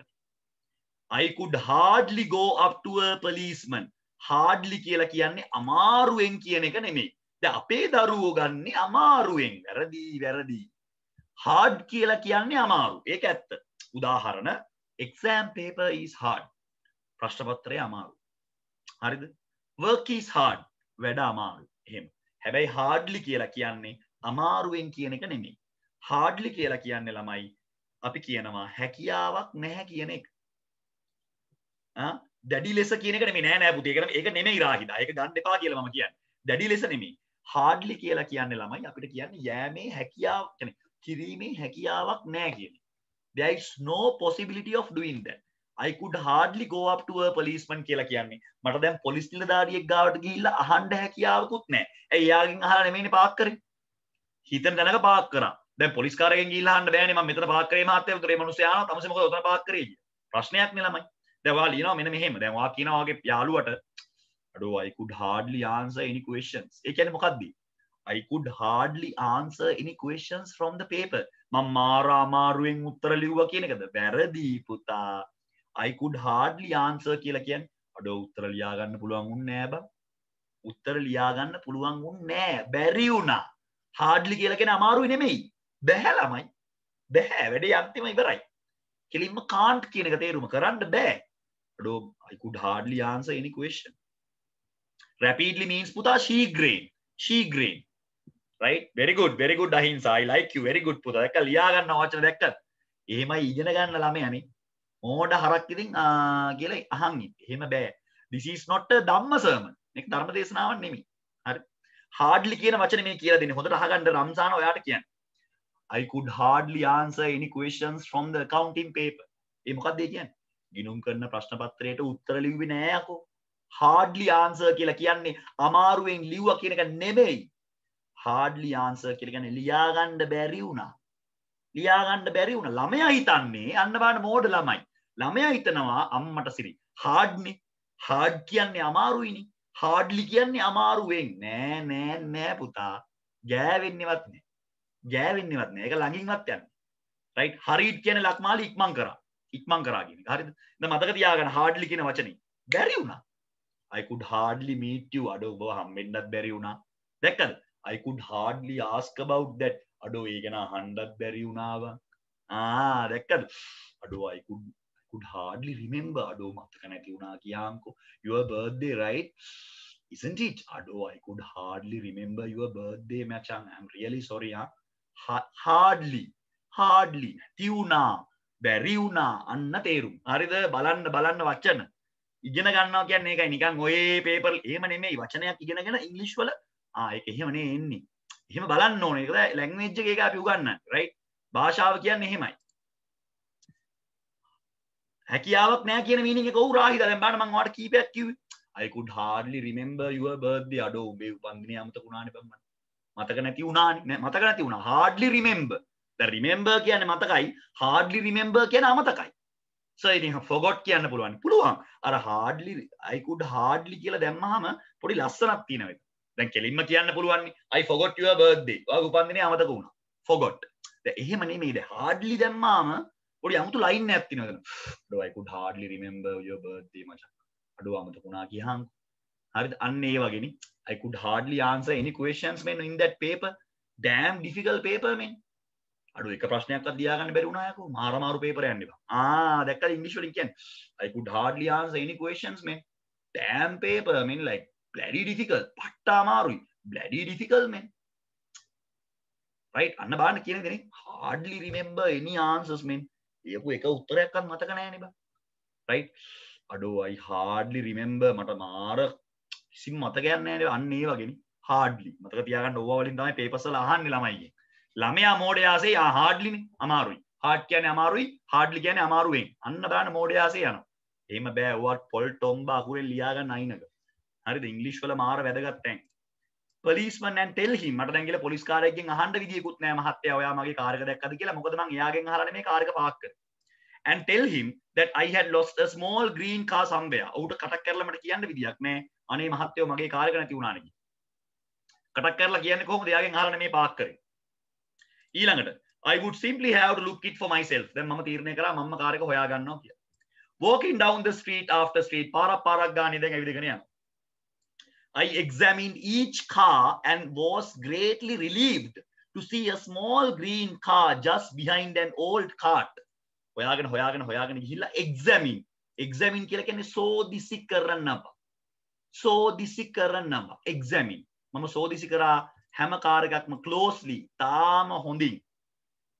I could hardly go up to a policeman. hardly කියලා කියන්නේ අමාරුවෙන් කියන එක නෙමෙයි. දැන් අපේ දරුවෝ ගන්නේ අමාරුවෙන්. වැරදි. hard කියලා කියන්නේ අමාරු. ඒක ඇත්ත. උදාහරණ exam paper is hard. ප්‍රශ්න පත්‍රය අමාරු. හරිද? work is hard. වැඩ අමාරු. එහෙම. හැබැයි hardly කියලා කියන්නේ අමාරුවෙන් කියන එක නෙමෙයි. hardly කියලා කියන්නේ ළමයි අපි කියනවා හැකියාවක් නැහැ කියන එක. දැඩි ලෙස කියන එක නෙමෙයි. නෑ පුතේ. ඒක නෙමෙයි රාහිදා. ඒක ගන්න එපා කියලා මම කියන්නේ. දැඩි ලෙස නෙමෙයි. hardly කියලා කියන්නේ ළමයි අපිට කියන්නේ යෑමේ හැකියාව කියන්නේ කිරීමේ හැකියාවක් නැහැ කියන එක. There is no possibility of doing that. I could hardly go up to a policeman කියලා කියන්නේ මට දැන් පොලිස් නිලධාරියෙක් ගාවට ගිහිල්ලා අහන්න හැකියාවකුත් නැහැ. ඇයි යාගෙන් අහලා නෙමෙයිනේ පාක් කරේ. හිතන තැනක පාක් කරා. දැන් පොලිස් කාරයෙක්ගෙන් ගිහිල්ලා අහන්න බෑනේ මම මෙතන පාක් කරේ මහත්තයා. උතර මේ මිනිස්සයා ආනවා තමසේ මොකද උතන පාක් කරේ කියලා. ප්‍රශ්නයක් නේ ළමයි. දැන් ඔයා ලියනවා මෙන්න මෙහෙම. දැන් ඔයා කියනවා වගේ යාළුවට අඩෝ I could hardly answer any questions. ඒ කියන්නේ මොකක්ද? I could hardly answer any questions from the paper. මම මාරා අමාරුවෙන් උත්තර ලිව්වා කියන එකද? වැරදි පුතා. I could hardly answer කියලා කියන්නේ අඩෝ උත්තර ලියා ගන්න පුළුවන් වුන්නේ නෑ බං. උත්තර ලියා ගන්න පුළුවන් වුන්නේ නෑ. බැරි වුණා. hardly කියලා කියන්නේ අමාරුයි නෙමෙයි. බැහැ ළමයි. බැහැ. වැඩේ අන්තිම ඉවරයි. කෙලින්ම can't කියන එක තේරුම කරන්න බෑ. අඩෝ I could hardly answer any question. Rapidly means puta she-grain. Right? Very good Ahinsa. I like you. Very good puta. දැක්ක ලියා ගන්න වචන දැක්කත්. එහෙමයි ඉගෙන ගන්න ළමයානේ. මෝඩ හරක් ඉතින් කියලා අහන් ඉන්නේ. එහෙම බෑ. This is not a ධම්ම sermon. මේක ධර්ම දේශනාවක් නෙමෙයි. හරි. hardly කියන වචනේ මේ කියලා දෙන්නේ. හොඳට අහගන්න රම්සාන ඔයාට කියන්නේ. I could hardly answer any questions from the accounting paper. ඒ මොකක්ද ඒ කියන්නේ? ගිණුම් කරන ප්‍රශ්න පත්‍රයට උත්තර ලිව්වේ නෑ අකෝ. hardly answer කියලා කියන්නේ අමාරුවෙන් ලිව්වා කියන එක නෙමෙයි. hardly answer කියලා කියන්නේ ලියා ගන්න බැරි වුණා. ළමයා හිතන්නේ අන්න බලන්න මෝඩ ළමයි. ළමයා හිතනවා අම්මට සිරි hardනේ. hard කියන්නේ අමාරුයිනේ. hardly කියන්නේ අමාරුවෙන්. නෑ පුතා. ගෑවෙන්නේවත් නෑ. ඒක ළඟින්වත් යන්නේ. right? hurried කියන්නේ ලක්මාලි ඉක්මන් කරා කියන එක. හරිද? දැන් මතක තියාගන්න hardly කියන වචනේ. බැරි වුණා. I could hardly meet you. අඩෝ ඔබ හම්බෙන්නත් බැරි වුණා. දැක්කද? I could hardly ask about that. අඩෝ ඒ ගැන අහන්නත් බැරි වුණා බං. දැක්කද? අඩෝ I could hardly remember. අඩෝ මතක නැති වුණා කියාන්කෝ. Your birthday, right? Isn't it? අඩෝ I could hardly remember your birthday, මචං. I'm really sorry. hardly නැති වුණා. බැරි වුණා. අන්න තේරුම්. හරිද? බලන්න වචන. ඉගෙන ගන්නවා කියන්නේ ඒකයි නිකන් ඔය පේපර් එහෙම නෙමෙයි වචනයක් ඉගෙනගෙන ඉංග්‍රීසි වල ඒක එහෙමනේ එන්නේ. එහෙම බලන්න ඕනේ. ඒක ලැන්ග්වේජ් එක ඒක අපි උගන්වන්නේ. රයිට්? භාෂාව කියන්නේ එහෙමයි. හැකියාවක් නැහැ කියන මීනින් එක ඔව් රාහිදා. දැන් බලන්න මම ඔයාලට කීපයක් කිව්වේ. I could hardly remember your birthday. අඩෝ උඹේ උපන්දිනේ අමතක වුණානේ බං මට. මතක නැති වුණා. hardly remember. දැන් remember කියන්නේ මතකයි. hardly remember කියන්නේ අමතකයි. so ඉතින් forgot කියන්න පුළුවන්. අර hardly I could hardly කියලා දැම්මහම පොඩි ලස්සනක් තියෙනවා. දැන් කෙලින්ම කියන්න පුළුවන් I forgot your birthday. ඔයාගේ උපන්දිනේ අමතක වුණා. forgot. දැන් එහෙම නෙමෙයි. දැන් hardly දැම්මාම පොඩි අමුතු ලයින් එකක් තියෙනවා එතන. I could hardly remember your birthday මචං. අඩෝ අමතක වුණා කියහන්. හරිද? අන්න ඒ වගේනේ. I could hardly answer any questions man in that paper. Damn difficult paper man. අඩෝ එක ප්‍රශ්නයක්වත් ලියා ගන්න බැරි වුණා යකෝ. මාරු පේපර් යන්න එපා. දැක්කද ඉංග්‍රීසි වලින් කියන්නේ I could hardly answer any questions man. Damn paper man like bloody difficult. පට්ට අමාරුයි. bloody difficult man. right? අන්න බලන්න කියන දේ hardly remember any answers man. ඒකු එක උත්තරයක්වත් මතක නැහැ නේ බං. right? අඩෝ I hardly remember මට මාර කිසිම මතකයක් නැහැ නේ. අන්න ඒ වගේනේ. hardly. මතක තියාගන්න ඕවා වලින් තමයි papers වල අහන්නේ ළමයිගෙන්. ළමයා මෝඩයාසේ hardly නේ අමාරුයි. hard කියන්නේ අමාරුයි, hardly කියන්නේ අමාරුවෙන්. අන්න බලන්න මෝඩයාසේ යනවා. එහෙම බෑ. ඔයාට පොල් ටොම්බ අකුරෙන් ලියා ගන්න අයිනක. හරිද? ඉංග්‍රීසි වල මාර වැදගත් තැන්. policeman and tell him මට දැන් කියලා පොලිස් කාර්යයෙන් අහන්න විදියකුත් නෑ මහත්තයා ඔයා මගේ කාර් එක දැක්කද කියලා. මොකද මං එයාගෙන් අහලා නෙමෙයි කාර් එක පාක් කරේ. and tell him that I had lost a small green car somewhere. ඌට කටක් කරලා මට කියන්න විදියක් නෑ. අනේ මහත්තයෝ මගේ කාර් එක නැති වුණානේ. කටක් කරලා කියන්නේ කොහොමද? එයාගෙන් අහලා නෙමෙයි පාක් කරේ. ඊළඟට I would simply have to look it for myself. දැන් මම තීරණය කරා මම කාර් එක හොයා ගන්නවා කියලා. walking down the street after street පාරක් ගානේ දැන් ඇවිදගෙන යනවා. I examined each car and was greatly relieved to see a small green car just behind an old cart. හොයාගෙන ගිහිල්ලා examine කියලා කියන්නේ සෝදිසි කරනවා. examine. මම සෝදිසි කරා හැම කාර් එකක්ම closely තාම හොඳින්.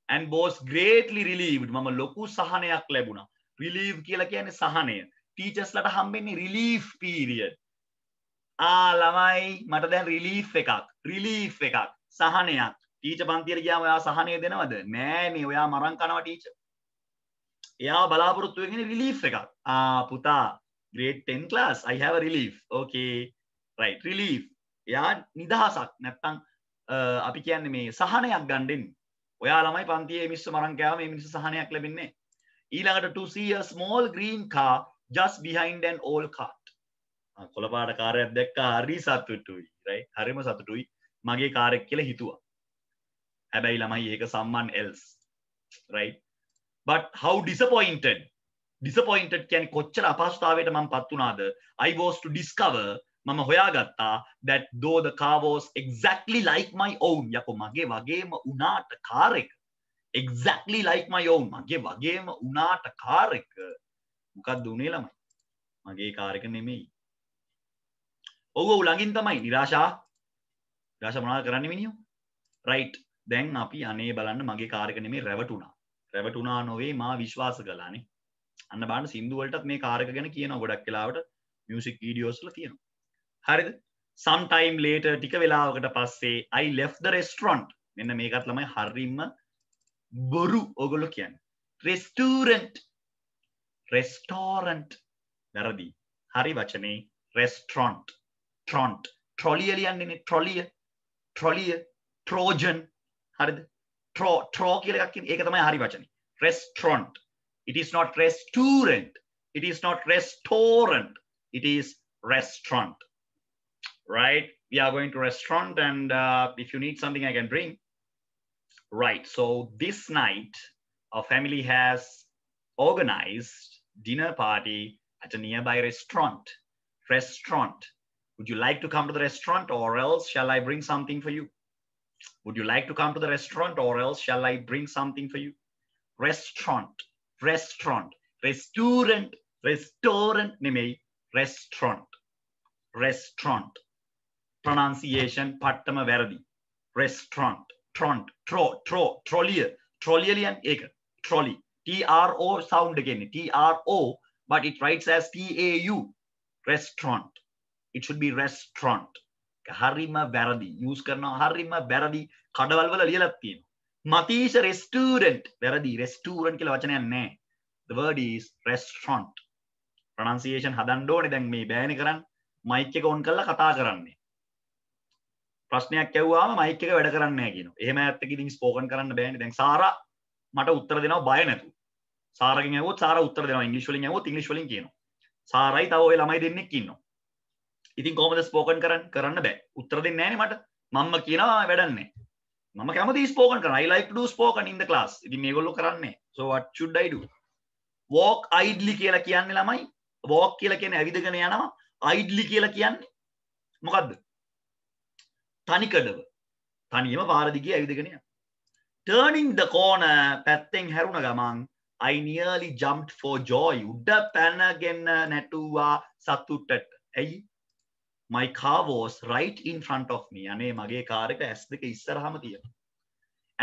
and was greatly relieved. මම ලොකු සහනයක් ලැබුණා. relieve කියලා කියන්නේ සහනය. teachers ලට හම්බෙන්නේ relief period. ළමයි මට දැන් relief එකක් සහනයක්. ටීචර් පන්තියට ගියාම ඔයා සහනය දෙනවද? නෑනේ, ඔයා මරන් කනවා ටීචර්. එයා බලාපොරොත්තු වෙන්නේ relief එකක්. පුතා grade 10 class I have a relief. okay right relief. එයා නිදහසක් නැත්තම් අපි කියන්නේ මේ සහනයක් ගන්න දෙන්නේ. ඔයා ළමයි පන්තියේ මිස්ස මරන් කෑවා මේ මිනිස්සු සහනයක් ලැබෙන්නේ. ඊළඟට to see a small green car just behind an old cart. කොළපාට කාර්යයක් දැක්කා හරි සතුටුයි. right හරිම සතුටුයි. මගේ කාර් එක කියලා හිතුවා. හැබැයි ළමයි ඒක someone else. right but how disappointed කියන්නේ කොච්චර අපහසුතාවයට මම පත් වුණාද. I was to discover මම හොයාගත්තා that though the car was exactly like my own. යකෝ මගේ වගේම උනාට කාර් එක exactly like my own. මගේ වගේම උනාට කාර් එක මොකක්ද උනේ ළමයි? මගේ කාර් එක නෙමෙයි. ඔව් ළඟින් තමයි. නිරාශා මොනවද කරන්නේ මිනිහෝ? right දැන් අපි අනේ බලන්න මගේ කාර් එක නෙමෙයි රැවටුණා නොවේ මා විශ්වාස කළානේ. අන්න බලන්න සින්දු වලටත් මේ කාර් එක ගැන කියනවා ගොඩක් වෙලාවට මියුසික් වීඩියෝස් වල තියෙනවා. හරිද? some time later ටික වෙලාවකට පස්සේ I left the restaurant. මෙන්න මේකත් ළමයි හරිම බොරු ඔයගොල්ලෝ කියන්නේ. restaurant වැරදි. හරි වචනේ restaurant. trolley ලියන්නේ trolley trojan හරිද? tro කියලා එකක් කියන්නේ ඒක තමයි හරි වචනේ. restaurant. it is not restaurant. it is not restaurant. it is restaurant. right we are going to restaurant and if you need something I can bring. right so this night our family has organized dinner party at a nearby restaurant. Would you like to come to the restaurant or else shall I bring something for you? Would you like to come to the restaurant or else shall I bring something for you? Restaurant නෙමෙයි restaurant pronunciation පට්ටම වැරදි. restaurant trolley ලියන්නේ ඒක trolley TRO sound එකන්නේ TRO but it writes as TAU. restaurant it should be restaurant. හරිම වැරදි use කරනවා හරිම වැරදි. කඩවල් වල ලියලා තියෙනවා. මතීෂ restaurant වැරදි. restaurant කියලා වචනයක් නැහැ. the word is restaurant. pronunciation හදන්න ඕනේ. දැන් මේ බෑනේ කරන්නේ. mic එක on කරලා කතා කරන්නේ. ප්‍රශ්නයක් ඇහුවාම mic එක වැඩ කරන්නේ නැහැ කියනවා. එහෙම ඇත්තක ඉතින් spoken කරන්න බෑනේ. දැන් සාරා මට උත්තර දෙනවා බය නැතුව. සාරගෙන් ඇහුවොත් සාරා උත්තර දෙනවා. ඉංග්‍රීසි වලින් ඇහුවොත් ඉංග්‍රීසි වලින් කියනවා. සාරයි තව ඔය ළමයි දෙන්නෙක් ඉන්නවා. ඉතින් කොහොමද ස්පෝකන් කරන්න බෑ. උත්තර දෙන්නේ නැහනේ මට. මම්ම කියනවා වැඩන්නේ. මම කැමති ස්පෝකන් කරන්න. I like to do spoken in the class. ඉතින් මේගොල්ලෝ කරන්නේ. So what should I do? walk idly කියලා කියන්නේ ළමයි. walk කියලා කියන්නේ ඇවිදගෙන යනවා. idly කියලා කියන්නේ මොකද්ද? තනිකඩව. තනියම පාර දිගේ ඇවිදගෙන යනවා. turning the corner පැත්තෙන් හැරුණ ගමන් I nearly jumped for joy. උඩ පැනගෙන නැටුවා සතුටට. ඇයි? My car was right in front of me. අනේ මගේ කාර් එක S2 ඉස්සරහම තියෙනවා.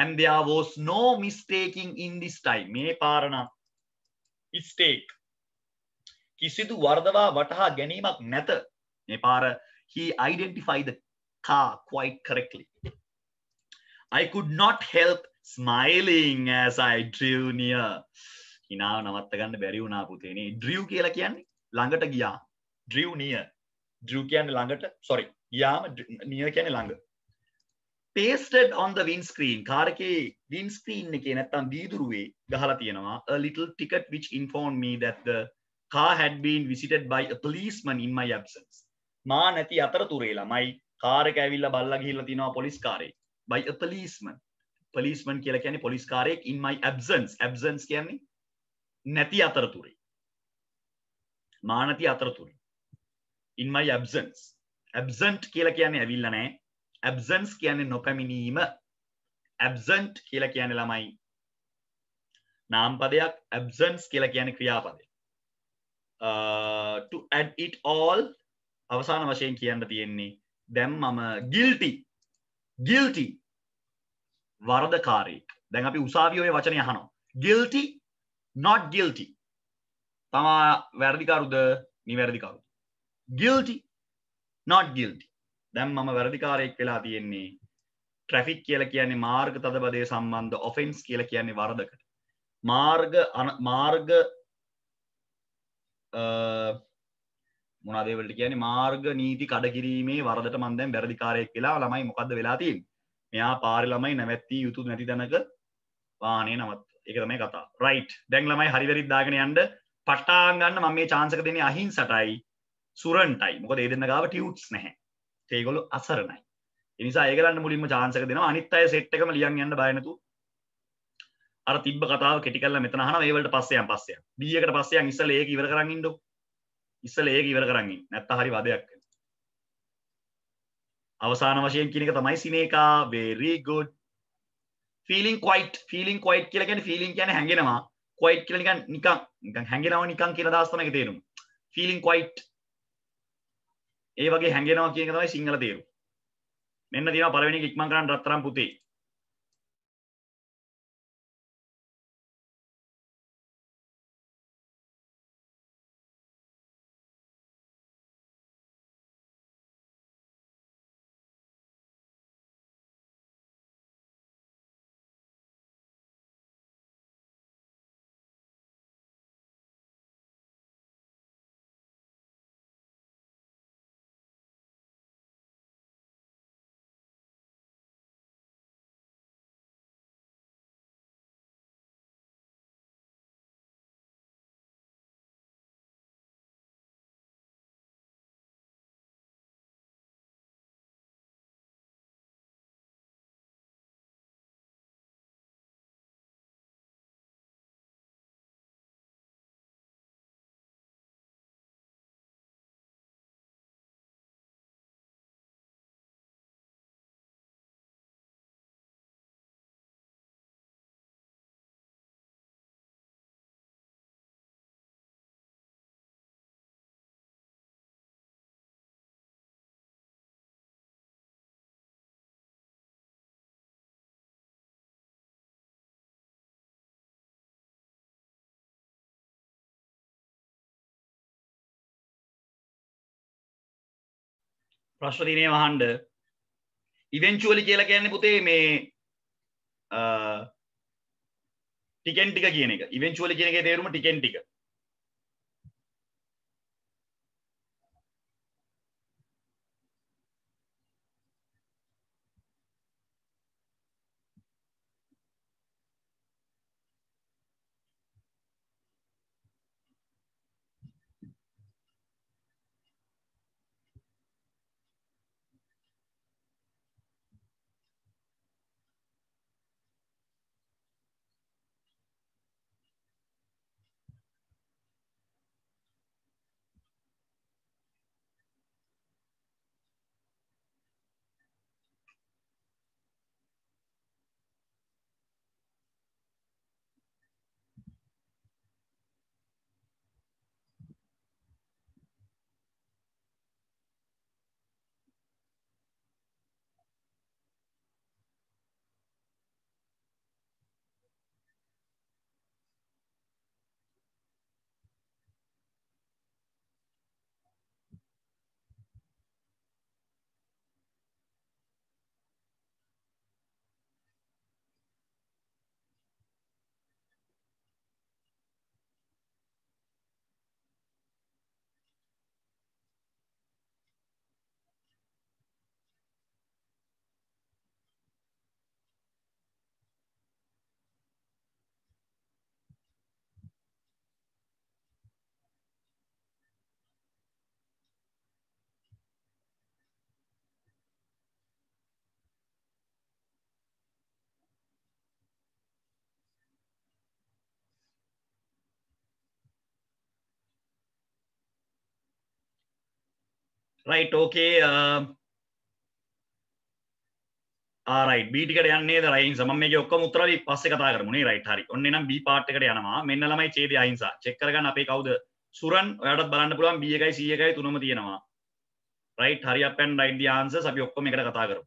And there was no mistaking in this time. මේ පාර නම් mistake. කිසිදු වරදවා වටහා ගැනීමක් නැත. මේ පාර he identified the car quite correctly. I could not help smiling as I drew near. හිනාව නවත්ත ගන්න බැරි වුණා පුතේනේ. drew කියලා කියන්නේ ළඟට ගියා. drew near. drew කියන්නේ ළඟට sorry ගියාම near කියන්නේ ළඟ. pasted on the windscreen. Car එකේ windscreen එකේ නැත්තම් වීදුරුවේ ගහලා තියෙනවා a little ticket which informed me that the car had been visited by a policeman in my absence. මා නැති අතරතුරේ ළමයි කාර් එක ඇවිල්ලා බල්ලා ගිහිල්ලා තිනවා පොලිස් කාරේ. by a policeman. policeman කියලා කියන්නේ පොලිස් කාරයෙක් in my absence. absence කියන්නේ නැති අතරතුරේ. මා නැති අතරතුරේ. in my absence. absent කියලා කියන්නේ ඇවිල්ලා නැහැ. absence කියන්නේ නොපැමිණීම. absent කියලා කියන්නේ ළමයි නාමපදයක්, absence කියලා කියන්නේ ක්‍රියාපදයක්. To add it all අවසාන වශයෙන් කියන්න තියෙන්නේ දැන් මම guilty වරදකාරයෙක්. දැන් අපි උසාවියේ ඔය වචනේ අහනවා. guilty not guilty. තමා වැරදිකරුද නිවැරදිකරුද? guilty not guilty. දැන් මම වැරදිකාරයෙක් වෙලා තියෙන්නේ. ට්‍රැෆික් කියලා කියන්නේ මාර්ග තදබදය සම්බන්ධ ඔෆෙන්ස් කියලා කියන්නේ වරදකට. මාර්ග මොනවද ඒවලට කියන්නේ මාර්ග නීති කඩ කිරීමේ වරදට මම දැන් වැරදිකාරයෙක් වෙලා ළමයි මොකද්ද වෙලා තියෙන්නේ? මෙයා පාරේ ළමයි නැවැත්තිය යුතු නැති තැනක වාහනේ නවත්ත. ඒක තමයි කතාව. රයිට්. දැන් ළමයි හරි වැරදි දාගෙන යන්න පට්ටාන් ගන්න මම මේ chance එක දෙන්නේ අහිංසටයි සුරන්ටයි. මොකද ඒ දෙන්න ගාව ටියුට්ස් නැහැ. ඒගොල්ලෝ අසරණයි. ඒ නිසා ඒගොල්ලන්ට මුලින්ම chance එක දෙනවා. අනිත් අය සෙට් එකම ලියන් යන්න බය නැතුව. අර තිබ්බ කතාව කෙටි කරලා මෙතන අහනවා. ඒ වලට පස්සේ යන්. B එකට පස්සේ යන් ඉස්සෙල්ලා ඒක ඉවර කරන් ඉන්නකො. ඉස්සෙල්ලා ඒක ඉවර කරන් ඉන්න. නැත්නම් හරි වදයක් වෙනවා. අවසාන වශයෙන් කියන එක තමයි සිනේකා. very good. feeling quite කියලා කියන්නේ feeling කියන්නේ හැංගෙනවා. quite කියලා නිකන් හැංගෙනවා නිකන් කියන අදහස් තමයි තේරුම. feeling quite ඒ වගේ හැංගෙනවා කියන එක තමයි සිංහල තේරුම. මෙන්න තියෙනවා පළවෙනි එක ඉක්මන් කරන්න රත්තරන් පුතේ. ප්‍රශ්න දිනේ වහන්න. ඉවෙන්චුවලි කියලා කියන්නේ පුතේ මේ ටිකෙන් ටික කියන එක. ඉවෙන්චුවලි කියන එකේ තේරුම ටිකෙන් ටික. right okay රයිට් B ටිකට යන්නේ නේද අහිංසා මම මේකේ ඔක්කොම උත්තර අපි පස්සේ කතා කරමු නේ රයිට් හරි ඔන්න එනම් B පාර්ට් එකට යනවා මෙන්න ළමයි ඡේදය අහිංසා චෙක් කරගන්න අපේ කවුද සුරන් ඔයාලටත් බලන්න පුළුවන් B එකයි C එකයි තුනම තියෙනවා right hurry up and write the answers අපි ඔක්කොම එකට කතා කරමු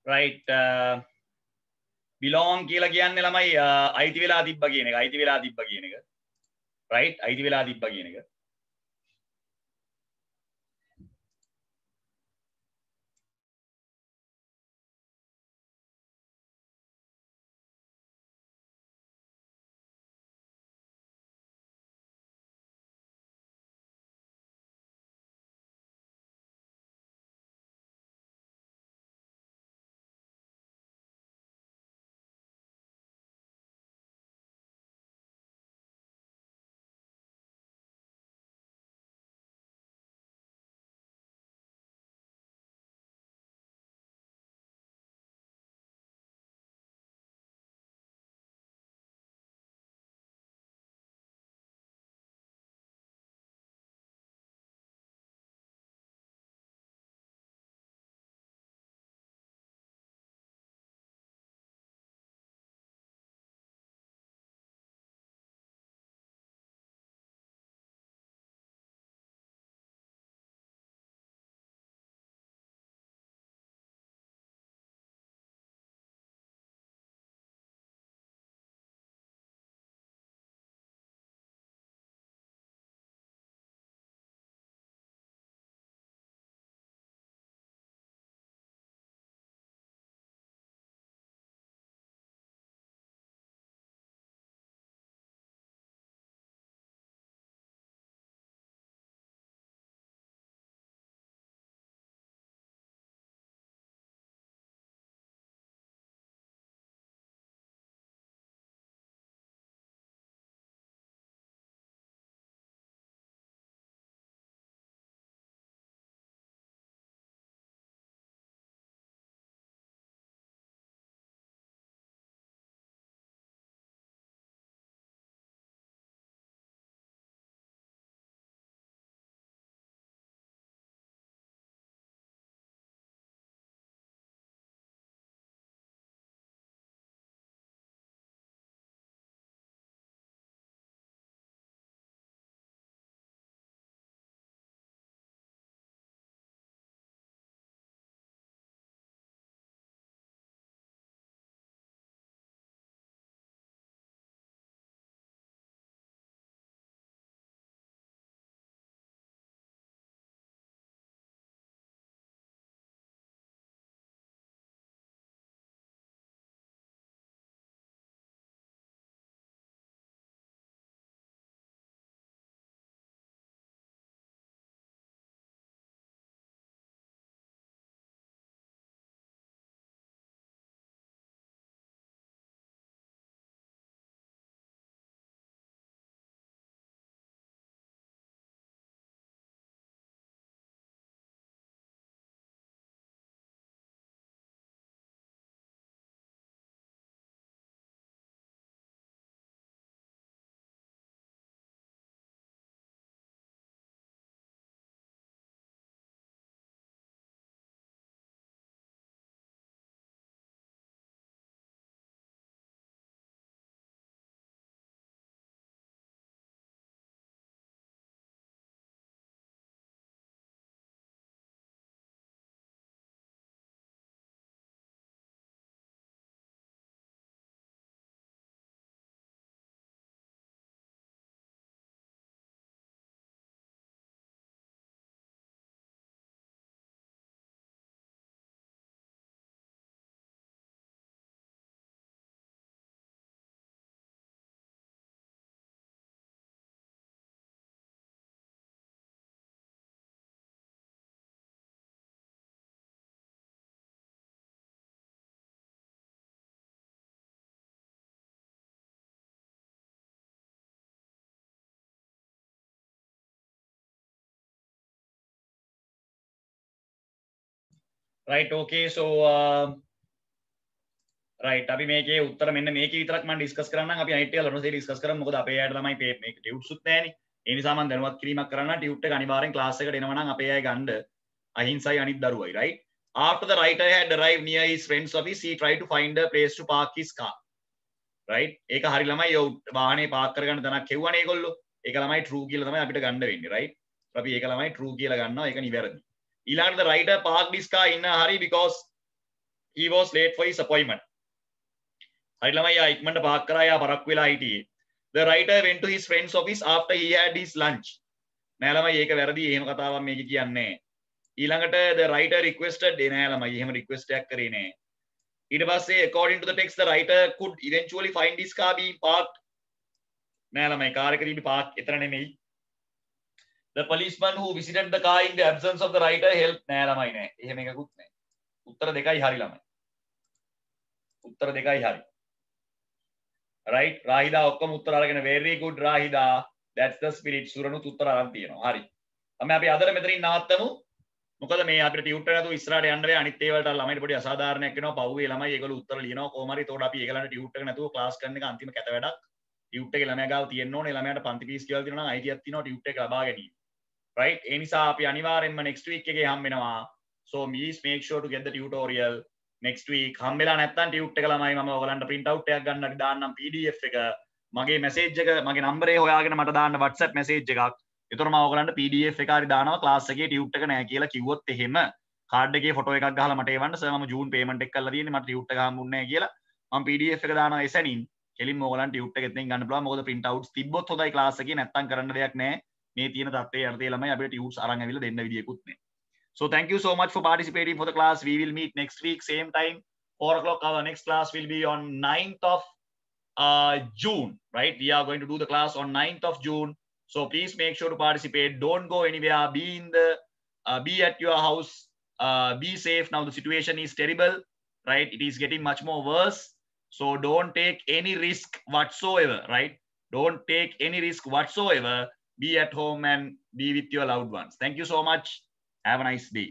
රයිට් belong කියලා කියන්නේ ළමයි අයිති වෙලා තිබ්බ කියන එක අයිති වෙලා තිබ්බ කියන එක රයිට් අයිති වෙලා තිබ්බ කියන එක right, okay, so right අපි මේකේ උත්තර මෙන්න මේකේ විතරක් මම ඩිස්කස් කරන්නම්. අපි අනිත් ඒවා ලොනසේ ඩිස්කස් කරමු. මොකද අපේ අයට ළමයි මේක ටියුට්ස් උත් නැහැනේ. ඒ නිසා මම දැනුවත් කිරීමක් කරන්න ටියුට් එක අනිවාර්යෙන් ක්ලාස් එකට එනවා නම් අපේ අය ගන්න අහිංසයි අනිත් දරුවයි, right? After the writer had arrived near his friend's office, he tried to find a place to park his car. Right? ඒක හරි ළමයි වාහනේ පාක් කරගන්න තැනක් කෙව්වනේ ඒගොල්ලෝ. ඒක ළමයි true කියලා තමයි අපිට ගන්න වෙන්නේ, right? අපි ඒක ළමයි true කියලා ගන්නවා. ඒක නිවැරදි. ඊළඟට the writer parked his car in a hurry because he was late for his appointment. හරි ළමයි ආ ඉක්මනට පාක් කරා යා පරක්කු වෙලා හිටියේ. The writer went to his friend's office after he had his lunch. නෑ ළමයි ඒක වැරදි. එහෙම කතාවක් මේක කියන්නේ. ඊළඟට the writer requested නෑ ළමයි එහෙම request එකක් කරේ නෑ. ඊට පස්සේ according to the text the writer could eventually find his car being parked. නෑ ළමයි කාර් එක තිබි පාක් එතන නෙමෙයි. The policeman who visited the car in the absence of the writer helped. නෑ ළමයි නෑ. එහෙම එකකුත් නෑ. උත්තර දෙකයි හරි ළමයි. උත්තර දෙකයි හරි. right රාහිදා ඔක්කොම උත්තර අරගෙන very good රාහිදා, that's the spirit. සුරනුත් උත්තර අරන් තියෙනවා. හරි. තමයි අපි අදට මෙතනින් නවත්තමු. මොකද මේ අපිට ටියුට් එක නැතුව ඉස්සරහට යන්න බෑ. අනිත් ඒවලට ළමයිට පොඩි අසාධාරණයක් වෙනවා. පව්වේ ළමයි ඒගොල්ලෝ උත්තර ලියනවා කොහොම හරි. ඒතකොට අපි ඒගලන්ට ටියුට් එක නැතුව ක්ලාස් කරන එක අන්තිම කැත වැඩක්. ටියුට් එකේ ළමයා ගාව තියෙන්න ඕනේ. ළමයාට පන්ති පීස් කියලා දෙනවා නම් අයිතියක් තියෙනවා ටියුට් එක ලබා ගැනීම. right? ඒ නිසා අපි අනිවාර්යෙන්ම next week එකේ හම් වෙනවා. so please make sure to get the tutorial next week. හම්බෙලා නැත්නම් ටියුට් එක ළමයි මම ඔයගලන්ට print out එකක් ගන්න හරි දාන්නම් PDF එක. මගේ message එක මගේ number එක හොයාගෙන මට දාන්න WhatsApp message එකක්. ඒතර මම ඔයගලන්ට PDF එක හරි දානවා class එකේ ටියුට් එක නැහැ කියලා කිව්වොත් එහෙම කාඩ් එකේ ෆොටෝ එකක් ගහලා මට එවන්න සර් මම ජූන් පේමන්ට් එක කරලා තියෙන්නේ මට ටියුට් එක හම්බුන්නේ නැහැ කියලා මම PDF එක දානවා එසැනින් කෙලින්ම ඔයගලන්ට ටියුට් එක එතෙන් ගන්න පුළුවන්. මොකද print outs තිබ්බොත් හොඳයි class එකේ නැත්නම් කරන්න දෙයක් නැහැ. මේ තියෙන තත්ත්වයේ යටතේ ළමයි අපිට ටියුට්ස් අරන් ඇවිල්ලා දෙන්න විදියකුත් නැහැ. So thank you so much for participating for the class. We will meet next week same time 4 o'clock. Our next class will be on 9th of June, right? We are going to do the class on 9th of June. So please make sure to participate. Don't go anywhere. Be at your house. Be safe. Now the situation is terrible, right? It is getting much more worse. So don't take any risk whatsoever, right? Don't take any risk whatsoever. Be at home and be with your loved ones. Thank you so much. Have a nice day.